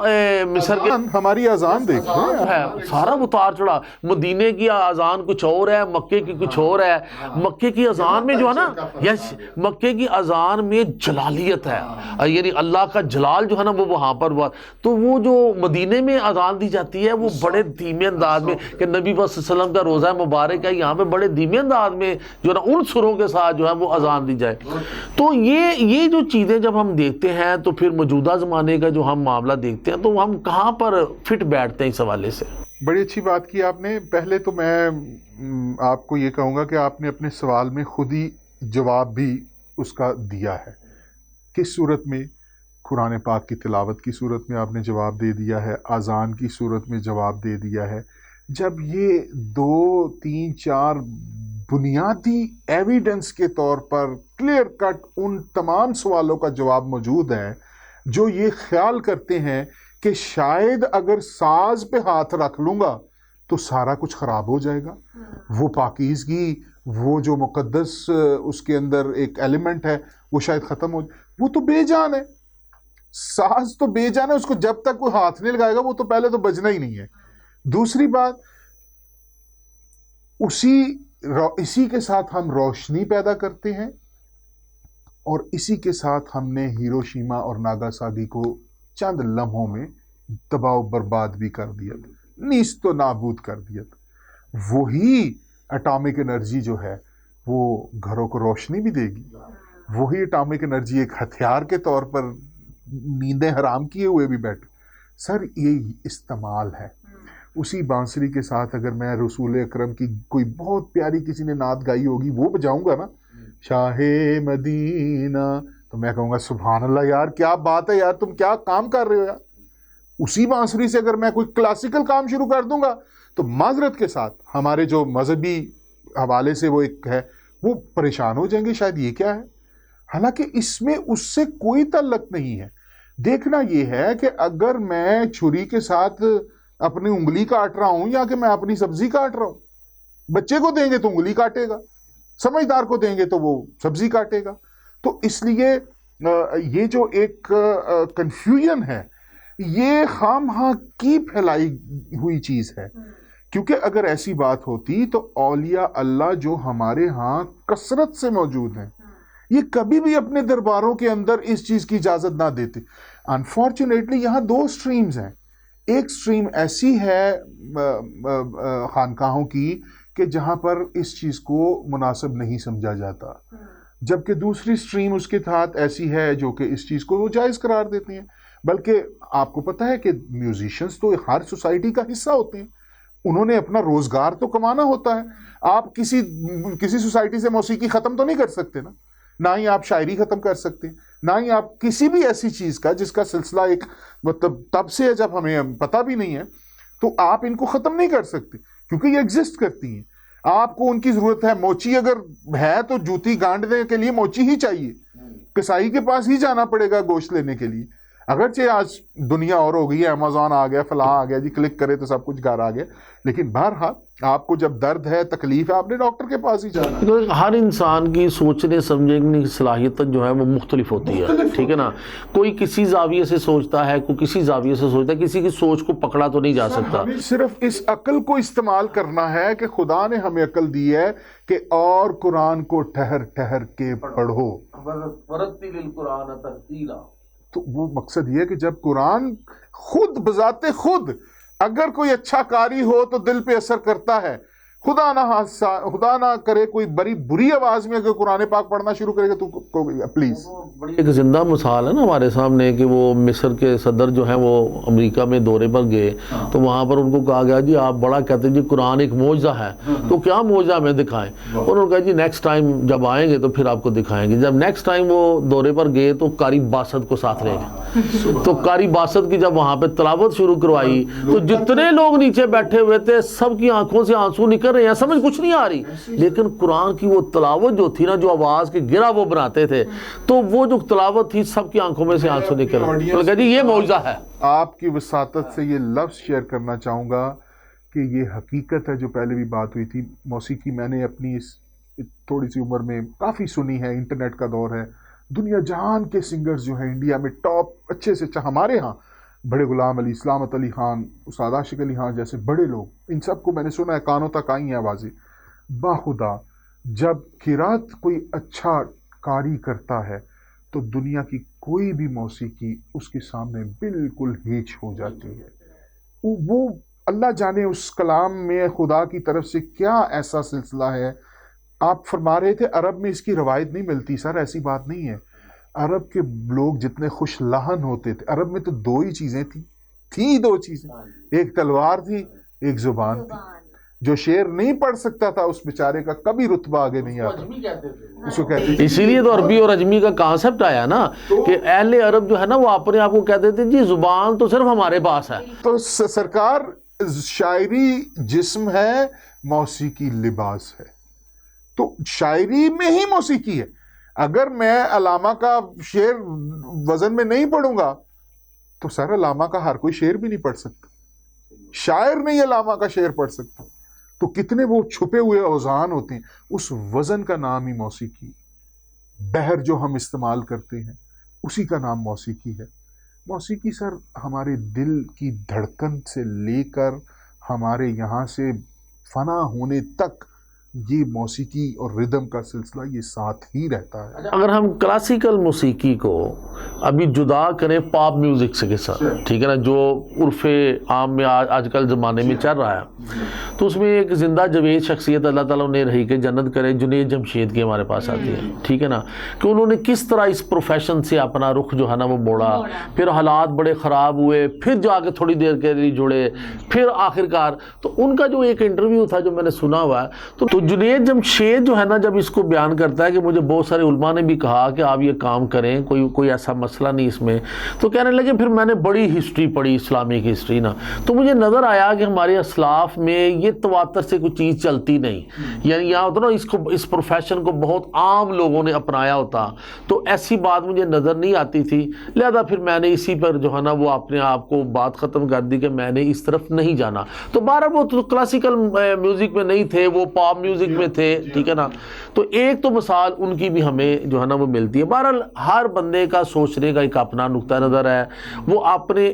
مصر کے ہماری اذان دیکھیں ہے سارا اتار چڑھا، مدینے کی اذان کچھ اور ہے، مکے کی کچھ اور ہے، مکے کی اذان میں جو ہے نا، یس مکے کی اذان میں جلالیت ہے، یعنی اللہ کا جلال جو ہے نا وہ وہاں پر ہوا، تو وہ جو مدینے میں اذان دی جاتی ہے وہ بڑے دھیمے انداز میں، کہ نبی صلی اللہ علیہ وسلم کا روزہ مبارک ہے، یہاں پہ بڑے دھیمے انداز میں جو ہے نا ان سروں کے ساتھ جو ہے وہ اذان دی جائے۔ تو یہ جو چیزیں جب ہم دیکھتے ہیں تو پھر موجودہ زمانے کا جو ہم معاملہ دیکھتے ہیں تو ہم کہاں پر فٹ بیٹھتے ہیں اس حوالے سے؟ بڑی اچھی بات کی آپ نے۔ پہلے تو میں آپ کو یہ کہوں گا کہ آپ نے اپنے سوال میں خود ہی جواب بھی اس کا دیا ہے، کس صورت میں؟ قرآن پاک کی تلاوت کی صورت میں آپ نے جواب دے دیا ہے، اذان کی صورت میں جواب دے دیا ہے۔ جب یہ 2 3 4 بنیادی ایویڈنس کے طور پر کلیئر کٹ ان تمام سوالوں کا جواب موجود ہے، جو یہ خیال کرتے ہیں کہ شاید اگر ساز پہ ہاتھ رکھ لوں گا تو سارا کچھ خراب ہو جائے گا، وہ پاکیزگی، وہ جو مقدس اس کے اندر ایک ایلیمنٹ ہے وہ شاید ختم ہو جائے، وہ تو بے جان ہے، ساز تو بے جان ہے، اس کو جب تک کوئی ہاتھ نہیں لگائے گا وہ تو پہلے تو بجنا ہی نہیں ہے۔ دوسری بات، اسی کے ساتھ ہم روشنی پیدا کرتے ہیں، اور اسی کے ساتھ ہم نے ہیروشیما اور ناگاساکی کو چند لمحوں میں تباہ و برباد بھی کر دیا، نیست و نابود کر دیا۔ وہی اٹامک انرجی جو ہے وہ گھروں کو روشنی بھی دے گی، وہی اٹامک انرجی ایک ہتھیار کے طور پر نیندیں حرام کیے ہوئے بھی بیٹھے۔ سر یہ استعمال ہے۔ اسی بانسری کے ساتھ اگر میں رسول اکرم کی کوئی بہت پیاری کسی نے نعت گائی ہوگی وہ بجاؤں گا نا، شاہ مدینہ، تو میں کہوں گا سبحان اللہ یار، کیا بات ہے یار، تم کیا کام کر رہے ہو یار۔ اسی بانسری سے اگر میں کوئی کلاسیکل کام شروع کر دوں گا تو معذرت کے ساتھ ہمارے جو مذہبی حوالے سے وہ ایک ہے وہ پریشان ہو جائیں گے، شاید یہ کیا ہے، حالانکہ اس میں اس سے کوئی تعلق نہیں ہے۔ دیکھنا یہ ہے کہ اگر میں چھری کے ساتھ اپنی انگلی کاٹ رہا ہوں یا کہ میں اپنی سبزی کاٹ رہا ہوں، بچے کو دیں گے تو انگلی کاٹے گا، سمجھدار کو دیں گے تو وہ سبزی کاٹے گا۔ تو اس لیے یہ جو ایک کنفیوژن ہے یہ خام ہاں کی پھیلائی ہوئی چیز ہے، کیونکہ اگر ایسی بات ہوتی تو اولیاء اللہ جو ہمارے ہاں کثرت سے موجود ہیں یہ کبھی بھی اپنے درباروں کے اندر اس چیز کی اجازت نہ دیتے۔ انفارچونیٹلی یہاں 2 سٹریمز ہیں، ایک سٹریم ایسی ہے خانقاہوں کی کہ جہاں پر اس چیز کو مناسب نہیں سمجھا جاتا، جبکہ دوسری سٹریم اس کے تحت ایسی ہے جو کہ اس چیز کو وہ جائز قرار دیتے ہیں۔ بلکہ آپ کو پتہ ہے کہ میوزیشنز تو ہر سوسائٹی کا حصہ ہوتے ہیں، انہوں نے اپنا روزگار تو کمانا ہوتا ہے۔ آپ کسی سوسائٹی سے موسیقی ختم تو نہیں کر سکتے نا، نہ ہی آپ شاعری ختم کر سکتے، نہ ہی آپ کسی بھی ایسی چیز کا جس کا سلسلہ ایک مطلب تب سے ہے جب ہمیں پتہ بھی نہیں ہے، تو آپ ان کو ختم نہیں کر سکتے کیونکہ یہ ایگزسٹ کرتی ہیں۔ آپ کو ان کی ضرورت ہے، موچی اگر ہے تو جوتی گانڈنے کے لیے موچی ہی چاہیے، کسائی کے پاس ہی جانا پڑے گا گوشت لینے کے لیے۔ اگرچہ آج دنیا اور ہو گئی ہے، امیزون آ گیا، فلاں آ گیا جی، کلک کرے تو سب کچھ گھر آ گیا، لیکن بہرحال آپ کو جب درد ہے، تکلیف ہے، آپ نے ڈاکٹر کے پاس ہی جانا ہے۔ کیونکہ ہر انسان کی سوچنے سمجھنے کی صلاحیت جو ہے وہ مختلف ہوتی ہے، ٹھیک ہے نا، کوئی کسی زاویے سے سوچتا ہے، کوئی کسی زاویے سے سوچتا ہے، کسی کی سوچ کو پکڑا تو نہیں جا سکتا۔ ہمیں صرف اس عقل کو استعمال کرنا ہے کہ خدا نے ہمیں عقل دی ہے کہ اور قرآن کو ٹھہر ٹھہر کے پڑھو، تو وہ مقصد یہ ہے کہ جب قرآن خود بذات خود اگر کوئی اچھا قاری ہو تو دل پہ اثر کرتا ہے، خدا نہ کرے کوئی بڑی بری آواز میں اگر قرآن پاک پڑھنا شروع کرے گا تو پلیز۔ ایک زندہ مثال ہے نا ہمارے سامنے کہ وہ مصر کے صدر جو ہیں وہ امریکہ میں دورے پر گئے تو وہاں پر ان کو کہا گیا جی آپ بڑا کہتے ہیں جی قرآن ایک معجزہ ہے، تو کیا معجزہ ہمیں دکھائیں، انہوں نے کہا جی نیکسٹ ٹائم جب آئیں گے تو پھر آپ کو دکھائیں گے۔ جب نیکسٹ ٹائم وہ دورے پر گئے تو قاری باسط کو ساتھ لے گئے، تو قاری باسط کی جب وہاں پہ تلاوت شروع کروائی تو جتنے لوگ نیچے بیٹھے ہوئے تھے سب کی آنکھوں سے آنسو نکل رہے ہیں، سمجھ کچھ نہیں آ رہی، لیکن قرآن کی وہ تلاوت جو تھی نا، جو آواز کی گرہ وہ بناتے تھے، تو وہ جو تلاوت تھی سب کی آنکھوں میں سے آنسو نکل رہے ہیں، کہا جی یہ معجزہ ہے۔ آپ کی وساطت سے یہ لفظ شیئر کرنا چاہوں گا کہ یہ حقیقت ہے جو پہلے بھی بات ہوئی تھی، موسیقی میں نے اپنی اس تھوڑی سی عمر میں کافی سنی ہے، انٹرنیٹ کا دور ہے، دنیا جہان کے سنگرز جو ہیں انڈیا میں ٹاپ اچھے سے ہمارے ہاں بڑے غلام علی، سلامت علی خان، استاد عاشق علی خان جیسے بڑے لوگ، ان سب کو میں نے سنا ہے، کانوں تک آئی ہیں آوازیں۔ باخدا جب قرات کوئی اچھا قاری کرتا ہے تو دنیا کی کوئی بھی موسیقی اس کے سامنے بالکل ہیچ ہو جاتی ہے۔ وہ اللہ جانے اس کلام میں خدا کی طرف سے کیا ایسا سلسلہ ہے۔ آپ فرما رہے تھے عرب میں اس کی روایت نہیں ملتی، سر ایسی بات نہیں ہے۔ عرب کے لوگ جتنے خوش لہن ہوتے تھے، عرب میں تو دو ہی چیزیں تھیں دو چیزیں، ایک تلوار تھی، ایک زبان تھی۔ جو شعر نہیں پڑھ سکتا تھا اس بیچارے کا کبھی رتبہ آگے نہیں آتا، اس کو کہتے ہیں۔ اسی لیے تو عربی اور عجمی کا کانسیپٹ آیا نا کہ اہل عرب جو ہے نا وہ اپنے آپ کو کہتے تھے جی زبان تو صرف ہمارے پاس ہے۔ تو سرکار شاعری جسم ہے، موسیقی لباس ہے، تو شاعری میں ہی موسیقی ہے۔ اگر میں علامہ کا شعر وزن میں نہیں پڑھوں گا تو سر علامہ کا ہر کوئی شعر بھی نہیں پڑھ سکتا، شاعر نہیں علامہ کا شعر پڑھ سکتا، تو کتنے وہ چھپے ہوئے اوزان ہوتے ہیں، اس وزن کا نام ہی موسیقی۔ بحر جو ہم استعمال کرتے ہیں اسی کا نام موسیقی ہے۔ موسیقی سر ہمارے دل کی دھڑکن سے لے کر ہمارے یہاں سے فنا ہونے تک یہ موسیقی اور ردم کا سلسلہ یہ ساتھ ہی رہتا ہے۔ اگر ہم کلاسیکل موسیقی کو ابھی جدا کریں پاپ میوزک سے کے ساتھ، ٹھیک ہے نا، جو عرف عام میں آج کل زمانے میں چل رہا ہے، تو اس میں ایک زندہ جاوید شخصیت اللہ تعالیٰ نے رہی کہ جنت کرے جنید جمشید کی ہمارے پاس آتی ہے، ٹھیک ہے نا، کہ انہوں نے کس طرح اس پروفیشن سے اپنا رخ جو ہے نا وہ موڑا، پھر حالات بڑے خراب ہوئے، پھر جا کے تھوڑی دیر کے لیے جڑے، پھر آخرکار تو ان کا جو ایک انٹرویو تھا جو میں نے سنا ہوا ہے، تو جنید جمشید جو ہے نا جب اس کو بیان کرتا ہے کہ مجھے بہت سارے علماء نے بھی کہا کہ آپ یہ کام کریں، کوئی ایسا مسئلہ نہیں اس میں، تو کہنے لگے پھر میں نے بڑی ہسٹری پڑھی، اسلامک ہسٹری نا، تو مجھے نظر آیا کہ ہمارے اسلاف میں یہ تواتر سے کوئی چیز چلتی نہیں، یعنی یہاں ہوتا نا اس پروفیشن کو بہت عام لوگوں نے اپنایا ہوتا، تو ایسی بات مجھے نظر نہیں آتی تھی، لہذا پھر میں نے اسی پر جو ہے نا وہ اپنے آپ کو بات ختم کر دی کہ میں نے اس طرف نہیں جانا۔ تو بارہ وہ تو کلاسیکل میوزک میں نہیں تھے، وہ پاپ میوزک میں تھے، ٹھیک ہے نا، تو ایک تو مثال ان کی بھی ہمیں جو ہے نا وہ ملتی ہے۔ بہرحال ہر بندے کا سوچنے کا ایک اپنا نقطہ نظر ہے، وہ اپنے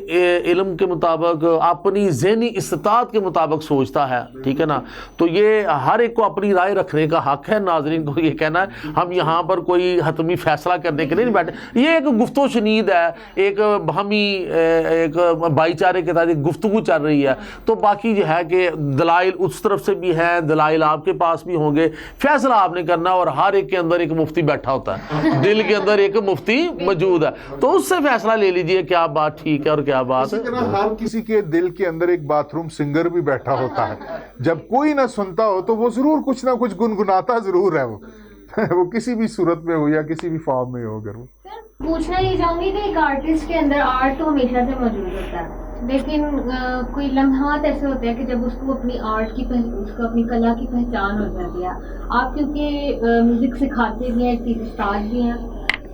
علم کے مطابق اپنی ذہنی استطاعت کے مطابق سوچتا ہے، ٹھیک ہے نا، تو یہ ہر ایک کو اپنی رائے رکھنے کا حق ہے۔ ناظرین کو یہ کہنا ہے ہم یہاں پر کوئی حتمی فیصلہ کرنے کے لیے نہیں بیٹھے، یہ ایک گفت و شنید ہے، ایک باہمی ایک بھائی چارے کے تحت ایک گفتگو چل رہی ہے، تو باقی یہ ہے کہ دلائل اس طرف سے بھی ہیں، دلائل آپ کے پاس بھی ہوں گے، فیصلہ آپ نے کرنا، اور ہر ایک کے اندر ایک مفتی بیٹھا ہوتا ہے، دل کے اندر ایک مفتی موجود ہے، تو اس سے فیصلہ لے لیجئے کیا بات ٹھیک ہے اور کیا بات۔ اسی طرح ہر کسی کے دل کے اندر ایک باتھ روم سنگر بھی بیٹھا ہوتا ہے، جب کوئی نہ سنتا ہو تو وہ ضرور کچھ نہ کچھ گنگناتا ضرور ہے، وہ کسی بھی صورت میں ہو یا کسی بھی فارم میں ہو۔ اگر وہ پوچھنا یہ چاہوں گی کہ ایک آرٹسٹ کے اندر آرٹ تو ہمیشہ سے موجود ہوتا ہے، لیکن کوئی لمحات ایسے ہوتے ہیں کہ جب اس کو اپنی آرٹ کی اس کو اپنی کلا کی پہچان ہو جاتی ہے۔ آپ کیونکہ میوزک سکھاتے بھی ہیں، ایک استاد بھی ہیں،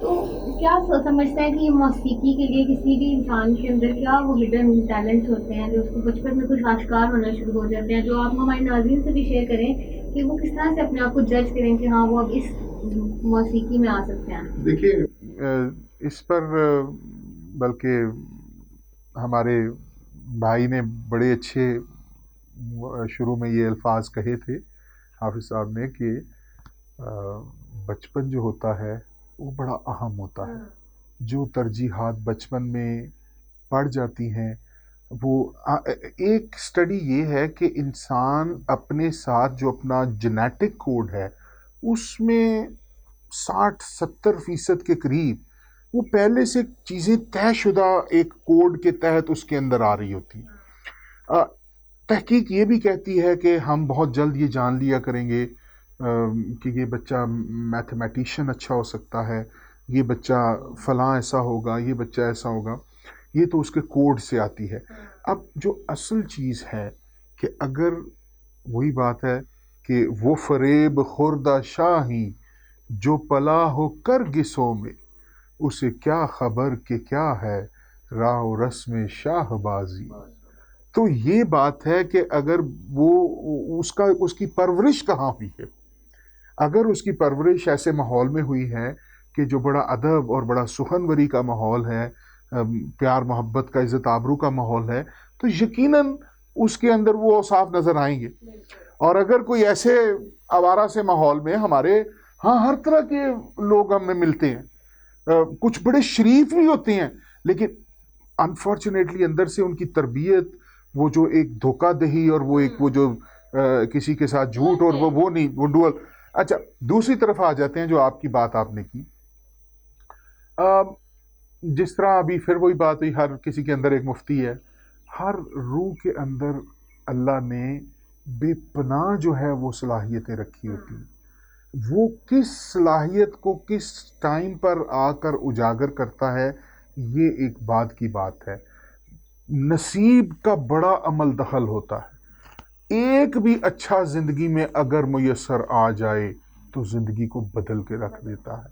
تو کیا سمجھتے ہیں کہ یہ موسیقی کے لیے کسی بھی انسان کے اندر کیا وہ ہڈن ٹیلنٹس ہوتے ہیں جو اس کو بچپن میں کچھ آشکار ہونا شروع ہو جاتے ہیں، جو آپ ہمارے ناظرین سے بھی شیئر کریں کہ وہ کس طرح سے اپنے آپ کو جج کریں کہ ہاں وہ اب اس موسیقی میں آ سکتے ہیں؟ دیکھیے اس پر بلکہ ہمارے بھائی نے بڑے اچھے شروع میں یہ الفاظ کہے تھے حافظ صاحب نے کہ بچپن جو ہوتا ہے وہ بڑا اہم ہوتا ہے. جو ترجیحات بچپن میں پڑ جاتی ہیں وہ ایک اسٹڈی یہ ہے کہ انسان اپنے ساتھ جو اپنا جینیٹک کوڈ ہے اس میں 60-70% کے قریب وہ پہلے سے چیزیں طے شدہ ایک کوڈ کے تحت اس کے اندر آ رہی ہوتی ہیں. تحقیق یہ بھی کہتی ہے کہ ہم بہت جلد یہ جان لیا کریں گے کہ یہ بچہ میتھمیٹیشین اچھا ہو سکتا ہے، یہ بچہ فلاں ایسا ہوگا، یہ بچہ ایسا ہوگا. یہ تو اس کے کوڈ سے آتی ہے. اب جو اصل چیز ہے کہ اگر وہی بات ہے کہ وہ فریب خوردہ شاہی جو پلا ہو کرگسوں میں، اسے کیا خبر کہ کیا ہے راہ و رسم شاہ بازی. تو یہ بات ہے کہ اگر وہ اس کی پرورش کہاں ہوئی ہے. اگر اس کی پرورش ایسے ماحول میں ہوئی ہے کہ جو بڑا ادب اور بڑا سخنوری کا ماحول ہے، پیار محبت کا، عزت آبرو کا ماحول ہے، تو یقیناً اس کے اندر وہ اوصاف نظر آئیں گے. اور اگر کوئی ایسے آوارہ سے ماحول میں ہمارے ہاں ہر طرح کے لوگ ہمیں ملتے ہیں، کچھ بڑے شریف بھی ہوتے ہیں لیکن انفارچونیٹلی اندر سے ان کی تربیت وہ جو ایک دھوکہ دہی اور وہ ایک وہ جو کسی کے ساتھ جھوٹ اور وہ نہیں، وہ ڈوئل. اچھا دوسری طرف آ جاتے ہیں جو آپ کی بات آپ نے کی، جس طرح ابھی پھر وہی بات ہوئی، ہر کسی کے اندر ایک مفتی ہے. ہر روح کے اندر اللہ نے بے پناہ جو ہے وہ صلاحیتیں رکھی ہوتی ہیں. وہ کس صلاحیت کو کس ٹائم پر آ کر اجاگر کرتا ہے یہ ایک بات کی بات ہے. نصیب کا بڑا عمل دخل ہوتا ہے. ایک بھی اچھا زندگی میں اگر میسر آ جائے تو زندگی کو بدل کے رکھ دیتا ہے.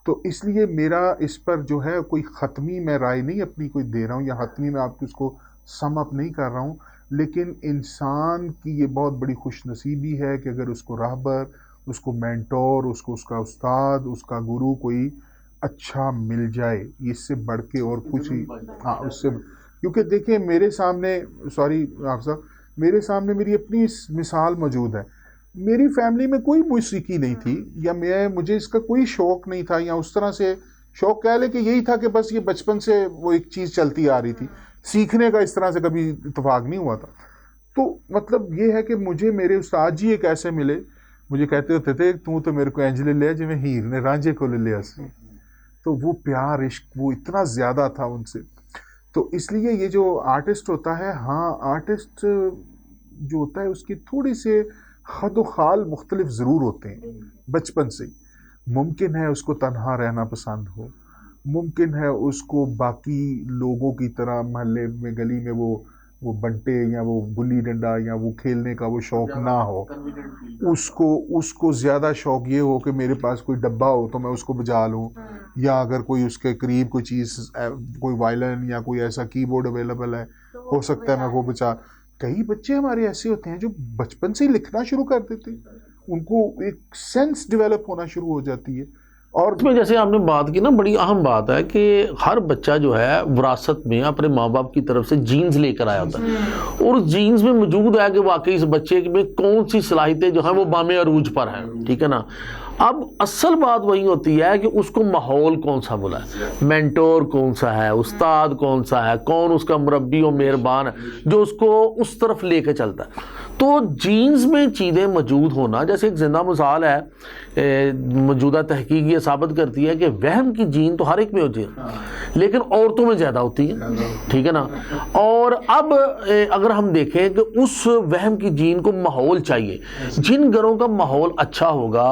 تو اس لیے میرا اس پر جو ہے کوئی ختمی میں رائے نہیں اپنی کوئی دے رہا ہوں، یا حتمی میں آپ کو اس کو سم اپ نہیں کر رہا ہوں، لیکن انسان کی یہ بہت بڑی خوش نصیبی ہے کہ اگر اس کو راہبر، اس کو مینٹور، اس کو اس کا استاد، اس کا گرو کوئی اچھا مل جائے، اس سے بڑھ کے اور کچھ ہی اس سے. کیونکہ دیکھیں میرے سامنے سوری آپ صاحب، میرے سامنے میری اپنی مثال موجود ہے. میری فیملی میں کوئی موسیقی نہیں تھی، یا مجھے اس کا کوئی شوق نہیں تھا، یا اس طرح سے شوق کہہ لے کہ یہی تھا کہ بس یہ بچپن سے وہ ایک چیز چلتی آ رہی تھی. سیکھنے کا اس طرح سے کبھی اتفاق نہیں ہوا تھا. تو مطلب یہ ہے کہ مجھے میرے استاد جی ایک ایسے ملے، مجھے کہتے ہوتے تھے تو میرے کو انج لے لیا جی میں ہیر نے رانجھے کو لے لیا سی. تو وہ پیار عشق وہ اتنا زیادہ تھا ان سے. تو اس لیے یہ جو آرٹسٹ ہوتا ہے، ہاں آرٹسٹ جو ہوتا ہے اس کی تھوڑی سے خد و خال مختلف ضرور ہوتے ہیں بچپن سے ہی. ممکن ہے اس کو تنہا رہنا پسند ہو، ممکن ہے اس کو باقی لوگوں کی طرح محلے میں گلی میں وہ بنٹے یا وہ گلی ڈنڈا یا وہ کھیلنے کا وہ شوق نہ ہو. اس کو زیادہ شوق یہ ہو کہ میرے پاس کوئی ڈبہ ہو تو میں اس کو بجا لوں، یا اگر کوئی اس کے قریب کوئی چیز کوئی وائلن یا کوئی ایسا کی بورڈ اویلیبل ہے ہو سکتا ہے میں وہ بچا. کئی بچے ہمارے ایسے ہوتے ہیں جو بچپن سے ہی لکھنا شروع کر دیتے ہیں، ان کو ایک سینس ڈیولپ ہونا شروع ہو جاتی ہے. اور اس میں جیسے آپ نے بات کی نا، بڑی اہم بات ہے کہ ہر بچہ جو ہے وراثت میں اپنے ماں باپ کی طرف سے جینز لے کر آیا ہوتا ہے، اور اس جینز میں موجود ہے کہ واقعی اس بچے میں کون سی صلاحیتیں جو ہیں وہ بام عروج پر ہیں. ٹھیک ہے نا. اب اصل بات وہی ہوتی ہے کہ اس کو ماحول کون سا ملا ہے، مینٹور کون سا ہے، استاد کون سا ہے، کون اس کا مربی و مہربان ہے جو اس کو اس طرف لے کے چلتا ہے. تو جینز میں چیزیں موجود ہونا، جیسے ایک زندہ مثال ہے، موجودہ تحقیق یہ ثابت کرتی ہے کہ وہم کی جین تو ہر ایک میں ہوتی ہے لیکن عورتوں میں زیادہ ہوتی ہے. ٹھیک ہے نا. اور اب اگر ہم دیکھیں کہ اس وہم کی جین کو ماحول چاہیے، جن گھروں کا ماحول اچھا ہوگا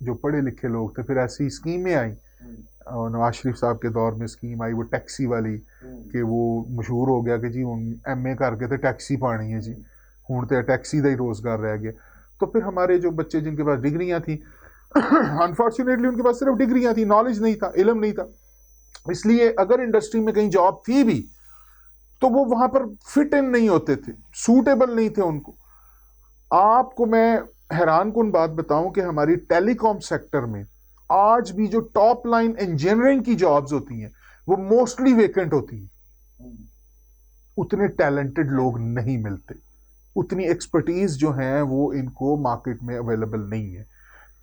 جو پڑھے لکھے لوگ تھے. پھر ایسی اسکیمیں آئیں, اور نواز شریف صاحب کے دور میں اسکیم آئی وہ ٹیکسی والی, کہ وہ مشہور ہو گیا کہ جی ایم اے کر کے تے ٹیکسی پانی ہے جی, ہوں تو ٹیکسی کا ہی روزگار رہ گیا. تو پھر ہمارے جو بچے جن کے پاس ڈگریاں تھیں, انفارچونیٹلی ان کے پاس صرف ڈگریاں تھیں, نالج نہیں تھا, علم نہیں تھا. اس لیے اگر انڈسٹری میں کہیں جاب تھی بھی تو وہ وہاں پر فٹ ان نہیں ہوتے تھے, سوٹیبل نہیں تھے ان کو. آپ کو میں حیران کن بات بتاؤں کہ ہماری ٹیلی کام سیکٹر میں آج بھی جو ٹاپ لائن انجینئرنگ کی جابز ہوتی ہیں وہ موسٹلی ویکنٹ ہوتی ہیں. اتنے ٹیلنٹڈ لوگ نہیں ملتے, اتنی ایکسپرٹیز جو ہیں وہ ان کو مارکیٹ میں اویلیبل نہیں ہے.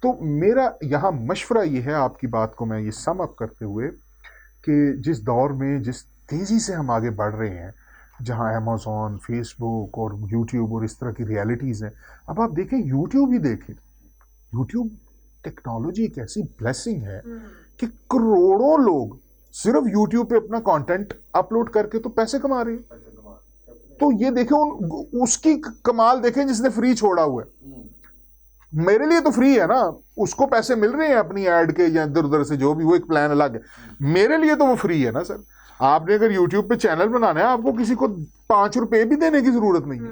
تو میرا یہاں مشورہ یہ ہے, آپ کی بات کو میں یہ سم اپ کرتے ہوئے, کہ جس دور میں جس تیزی سے ہم آگے بڑھ رہے ہیں, جہاں امیزون, فیس بک اور یوٹیوب اور اس طرح کی ریالٹیز ہیں. اب آپ دیکھیں یوٹیوب ہی دیکھیں, یوٹیوب ٹیکنالوجی ایک ایسی بلیسنگ ہے کہ کروڑوں لوگ صرف یوٹیوب پہ اپنا کانٹینٹ اپلوڈ کر کے تو پیسے کما رہے ہیں. تو یہ دیکھیں اس کی کمال دیکھیں جس نے فری چھوڑا ہوا ہے. میرے لیے تو فری ہے نا, اس کو پیسے مل رہے ہیں اپنی ایڈ کے یا ادھر ادھر سے جو بھی, وہ ایک پلان الگ ہے. میرے لیے تو وہ فری ہے نا سر. آپ نے اگر یوٹیوب پہ چینل بنانا ہے آپ کو کسی کو 5 روپے بھی دینے کی ضرورت نہیں ہے.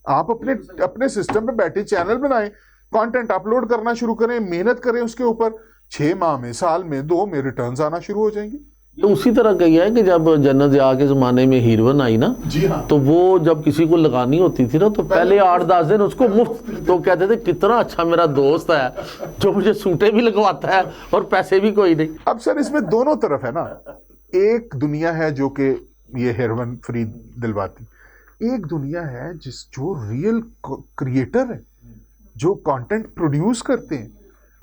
آپ اپنے سسٹم پہ بیٹھے چینل بنائیں, کانٹینٹ اپلوڈ کرنا شروع کریں, محنت کریں اس کے اوپر, 6 ماہ میں, سال میں, 2 میں ریٹرنز آنا شروع ہو جائیں گے. تو اسی طرح کہی ہے کہ جب جنت ضیاء کے زمانے میں ہیروئن آئی نا, جی ہاں, تو وہ جب کسی کو لگانی ہوتی تھی نا تو پہلے 8-10 دن اس کو مفت, تو کہتے تھے کتنا اچھا میرا دوست ہے جو مجھے سوٹیں بھی لگواتا ہے اور پیسے بھی کوئی نہیں. اب سر اس میں دونوں طرف ہے نا. ایک دنیا ہے جو کہ یہ ہیروئن فری دلواتی, ایک دنیا ہے جو ریئل کریٹر ہے, جو کانٹینٹ پروڈیوس کرتے ہیں.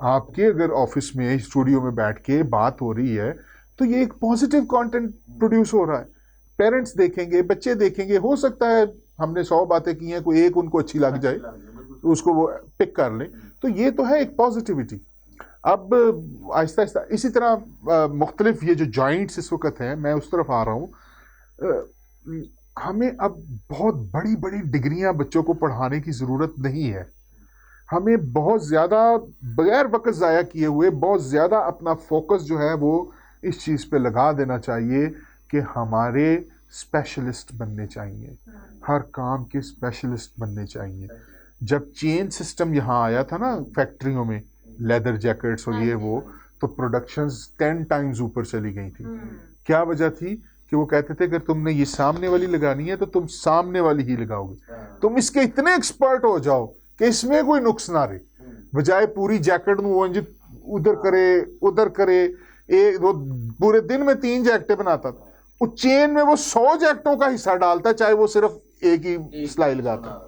آپ کے اگر آفس میں اسٹوڈیو میں بیٹھ کے بات ہو رہی ہے تو یہ ایک پازیٹیو کانٹینٹ پروڈیوس ہو رہا ہے. پیرنٹس دیکھیں گے, بچے دیکھیں گے, ہو سکتا ہے ہم نے 100 باتیں کی ہیں, کوئی ایک ان کو اچھی لگ جائے اس کو وہ پک کر لیں, تو یہ تو ہے ایک پازیٹیوٹی. اب آہستہ آہستہ اسی طرح مختلف یہ جو جوائنٹس اس وقت ہیں, میں اس طرف آ رہا ہوں. ہمیں اب بہت بڑی بڑی ڈگریاں بچوں کو پڑھانے کی ضرورت نہیں ہے. ہمیں بہت زیادہ بغیر وقت ضائع کیے ہوئے بہت زیادہ اپنا فوکس جو ہے وہ اس چیز پہ لگا دینا چاہیے کہ ہمارے اسپیشلسٹ بننے چاہیے, ہر کام کے اسپیشلسٹ بننے چاہیے. جب چین سسٹم یہاں آیا تھا نا فیکٹریوں میں, لیدر جیکٹس اور یہ وہ, تو پروڈکشنز 10 ٹائمز اوپر چلی گئی تھی. کیا وجہ تھی؟ کہ وہ کہتے تھے کہ تم نے یہ سامنے والی لگانی ہے تو تم سامنے والی ہی لگاؤ گے, تم اس کے اتنے ایکسپرٹ ہو جاؤ کہ اس میں کوئی نقص نہ رہے, بجائے پوری جیکٹ وہ ادھر کرے ادھر کرے. وہ پورے دن میں 3 جیکٹیں بناتا تھا, وہ چین میں وہ 100 جیکٹوں کا حصہ ڈالتا چاہے وہ صرف ایک ہی سلائی لگاتا.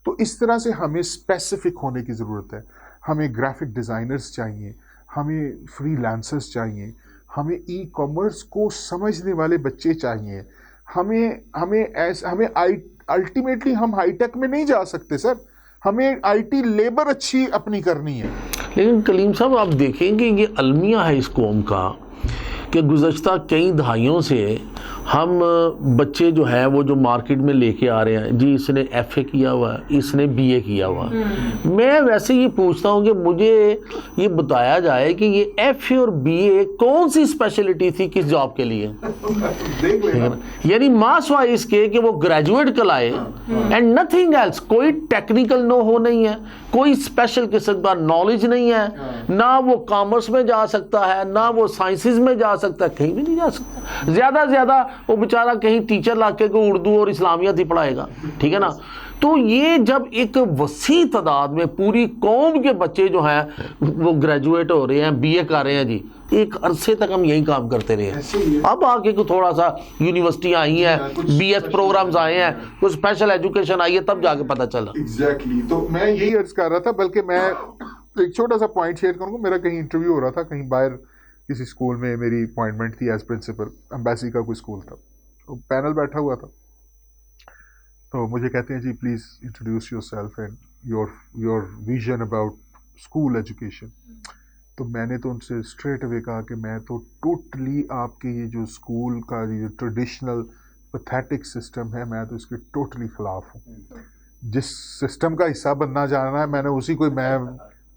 تو اس طرح سے ہمیں اسپیسیفک ہونے کی ضرورت ہے. ہمیں گرافک ڈیزائنرز چاہیے, ہمیں فری لانسرز چاہیے, ہمیں ای کامرس کو سمجھنے والے بچے چاہیے. ہمیں الٹیمیٹلی ہم ہائی ٹیک میں نہیں جا سکتے سر, ہمیں آئی ٹی لیبر اچھی اپنی کرنی ہے. لیکن کلیم صاحب آپ دیکھیں کہ یہ المیہ ہے اس قوم کا کہ گزشتہ کئی دہائیوں سے ہم بچے جو ہے وہ جو مارکیٹ میں لے کے آ رہے ہیں, جی اس نے ایف اے کیا ہوا ہے, اس نے بی اے کیا ہوا ہے. میں ویسے یہ پوچھتا ہوں کہ مجھے یہ بتایا جائے کہ یہ ایف اے اور بی اے کون سی اسپیشلٹی تھی کس جاب کے لیے, یعنی ماس وائز کے کہ وہ گریجویٹ کلائے اینڈ نتھنگ ایلس, کوئی ٹیکنیکل نو ہو نہیں ہے, کوئی اسپیشل قسم کا نالج نہیں ہے, نہ وہ کامرس میں جا سکتا ہے, نہ وہ سائنسز میں جا سکتا ہے, کہیں بھی نہیں جا سکتا. زیادہ زیادہ وہ بیچارہ کہیں ٹیچر لا کے کوئی اردو اور اسلامیات ہی پڑھائے گا, ٹھیک ہے نا. تو یہ جب ایک وسیع تعداد میں پوری قوم کے بچے جو ہیں وہ گریجویٹ ہو رہے ہیں, بی اے کر رہے ہیں, جی ایک عرصے تک ہم یہی کام کرتے رہے ہیں. اب آ کے تھوڑا سا یونیورسٹیاں آئی ہیں, بی ایس پروگرامز آئے ہیں, کچھ اسپیشل ایجوکیشن آئی ہے, تب جا کے پتہ چلا. ایگزیکٹلی. تو میں یہی عرض کر رہا تھا, بلکہ میں ایک چھوٹا سا پوائنٹ شیئر کروں گا. میرا کہیں انٹرویو ہو رہا تھا کہیں باہر, کسی اسکول میں میری اپوائنٹمنٹ تھی ایز پرنسپل, امبیسی کا کوئی اسکول تھا, پینل بیٹھا ہوا تھا. تو مجھے کہتے ہیں جی please introduce yourself and your vision about school education. تو میں نے تو ان سے اسٹریٹ اوے کہا کہ میں تو ٹوٹلی آپ کے یہ جو اسکول کا یہ ٹریڈیشنل پیتھیٹک سسٹم ہے, میں تو اس کے ٹوٹلی خلاف ہوں. جس سسٹم کا حصہ بننا جانا ہے میں نے اسی کو میں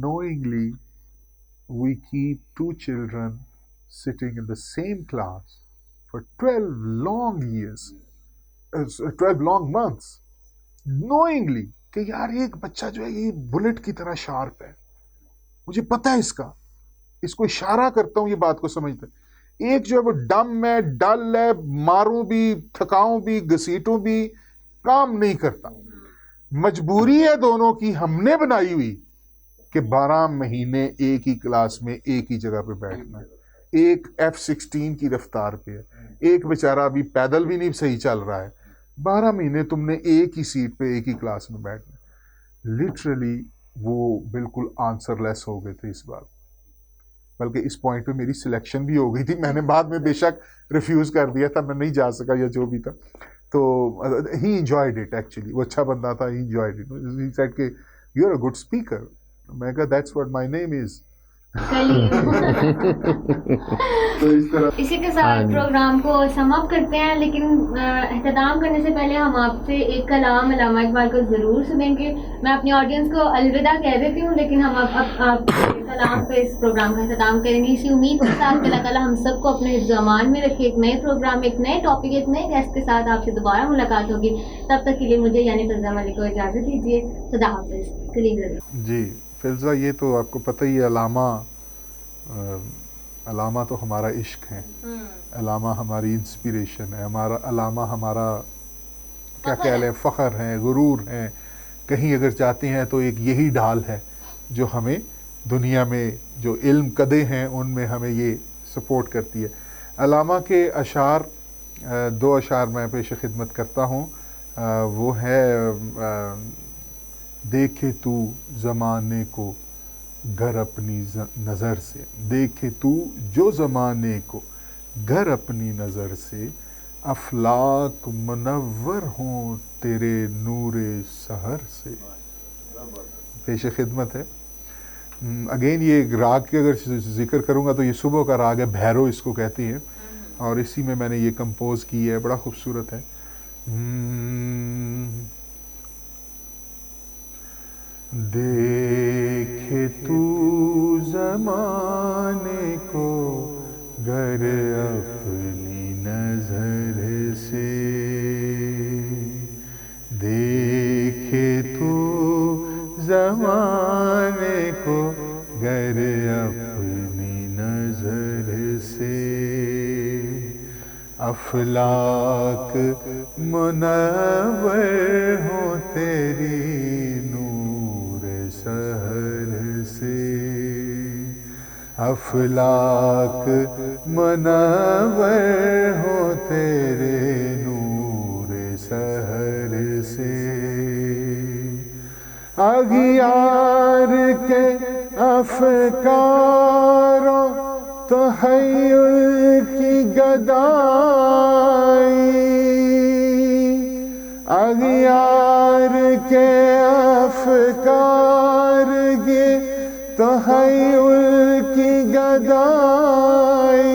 knowingly we keep two children sitting in the same class for 12 long years, 12 long months, knowingly کہ یار ایک بچہ جو ہے یہ بلٹ کی طرح شارپ ہے، مجھے پتہ ہے اس کو اشارہ کرتا ہوں یہ بات کو سمجھتا ہے، ایک جو ہے وہ ڈم ہے، ڈل ہے، ماروں بھی، تھکاؤں بھی، گھسیٹوں بھی، کام نہیں کرتا۔ مجبوری ہے دونوں کی ہم نے بنائی ہوئی کہ 12 مہینے ایک ہی کلاس میں ایک ہی جگہ پہ بیٹھنا ہے، ایک F-16 کی رفتار پہ ہے، ایک بیچارہ ابھی پیدل بھی نہیں صحیح چل رہا ہے، 12 مہینے تم نے ایک ہی سیٹ پہ ایک ہی کلاس میں بیٹھنا ہے۔ لٹرلی وہ بالکل آنسر لیس ہو گئے تھے اس بات، بلکہ اس پوائنٹ پہ میری سلیکشن بھی ہو گئی تھی، میں نے بعد میں بے شک ریفیوز کر دیا تھا، میں نہیں جا سکا یا جو بھی تھا، تو ہی انجوائڈ اٹ ایکچولی، وہ اچھا بندہ تھا، he enjoyed it, he said کہ you are a good speaker, میں کہا دیٹس واٹ مائی نیم از۔ اسی کے ساتھ پروگرام کو سم اپ کرتے ہیں، لیکن اختتام کرنے سے پہلے ہم آپ سے ایک کلام علامہ اقبال کو ضرور سنیں گے۔ میں اپنی آڈینس کو الوداع کہہ دیتی ہوں، لیکن ہم آپ کے کلام پہ اس پروگرام کا اختتام کریں گے، اسی امید کے ساتھ کہ اللہ تعالیٰ ہم سب کو اپنے حفظ و امان میں رکھے۔ ایک نئے پروگرام، ایک نئے ٹاپک، ایک نئے گیسٹ کے ساتھ آپ سے دوبارہ ملاقات ہوگی، تب تک کے لیے مجھے یعنی فضا ملک کو اجازت دیجیے، خدا حافظ۔ جی فضا، یہ تو آپ کو پتہ ہی ہے، علامہ تو ہمارا عشق ہے، علامہ ہماری انسپریشن ہے، علامہ ہمارا کیا کہہ لیں، فخر ہے، غرور ہے، کہیں اگر جاتے ہیں تو ایک یہی ڈھال ہے جو ہمیں دنیا میں جو علم قدے ہیں ان میں ہمیں یہ سپورٹ کرتی ہے۔ علامہ کے اشعار، 2 اشعار میں پیش خدمت کرتا ہوں، وہ ہے دیکھے تو زمانے کو گر اپنی نظر سے، دیکھے تو جو زمانے کو گر اپنی نظر سے، افلاک منور ہوں تیرے نور سحر سے، پیش خدمت ہے۔ اگین یہ راگ کے اگر ذکر کروں گا تو یہ صبح کا راگ ہے، بھیرو اس کو کہتے ہیں، اور اسی میں میں نے یہ کمپوز کی ہے، بڑا خوبصورت ہے۔ دیکھے تو زمانے کو گر اپنی نظر سے، دیکھے تو زمانے کو گر اپنی نظر سے، افلاک منور ہوں تیری سحر سے، افلاک منور ہو تیرے نور سحر سے، اغیار کے افکاروں تحیر کی گدائی، اغیار کے افکار تحیر کی گدائی،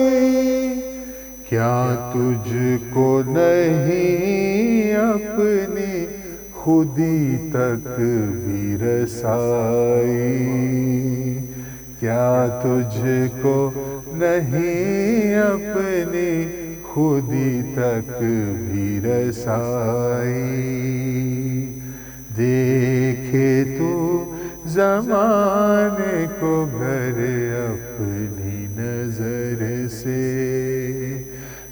کیا تجھ کو نہیں اپنی خودی تک بھی رسائی، کیا تجھ کو نہیں اپنی خودی تک بھی رسائی، دیکھے تو زمانے کو گر اپنی نظر سے،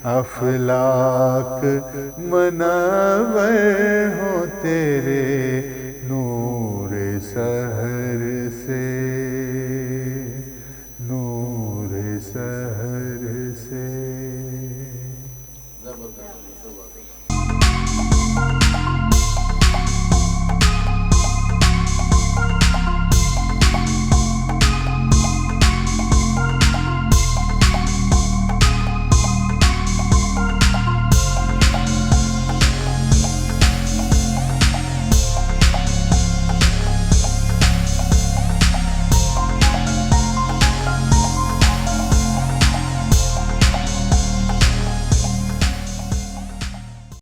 افلاک منور ہوں تیرے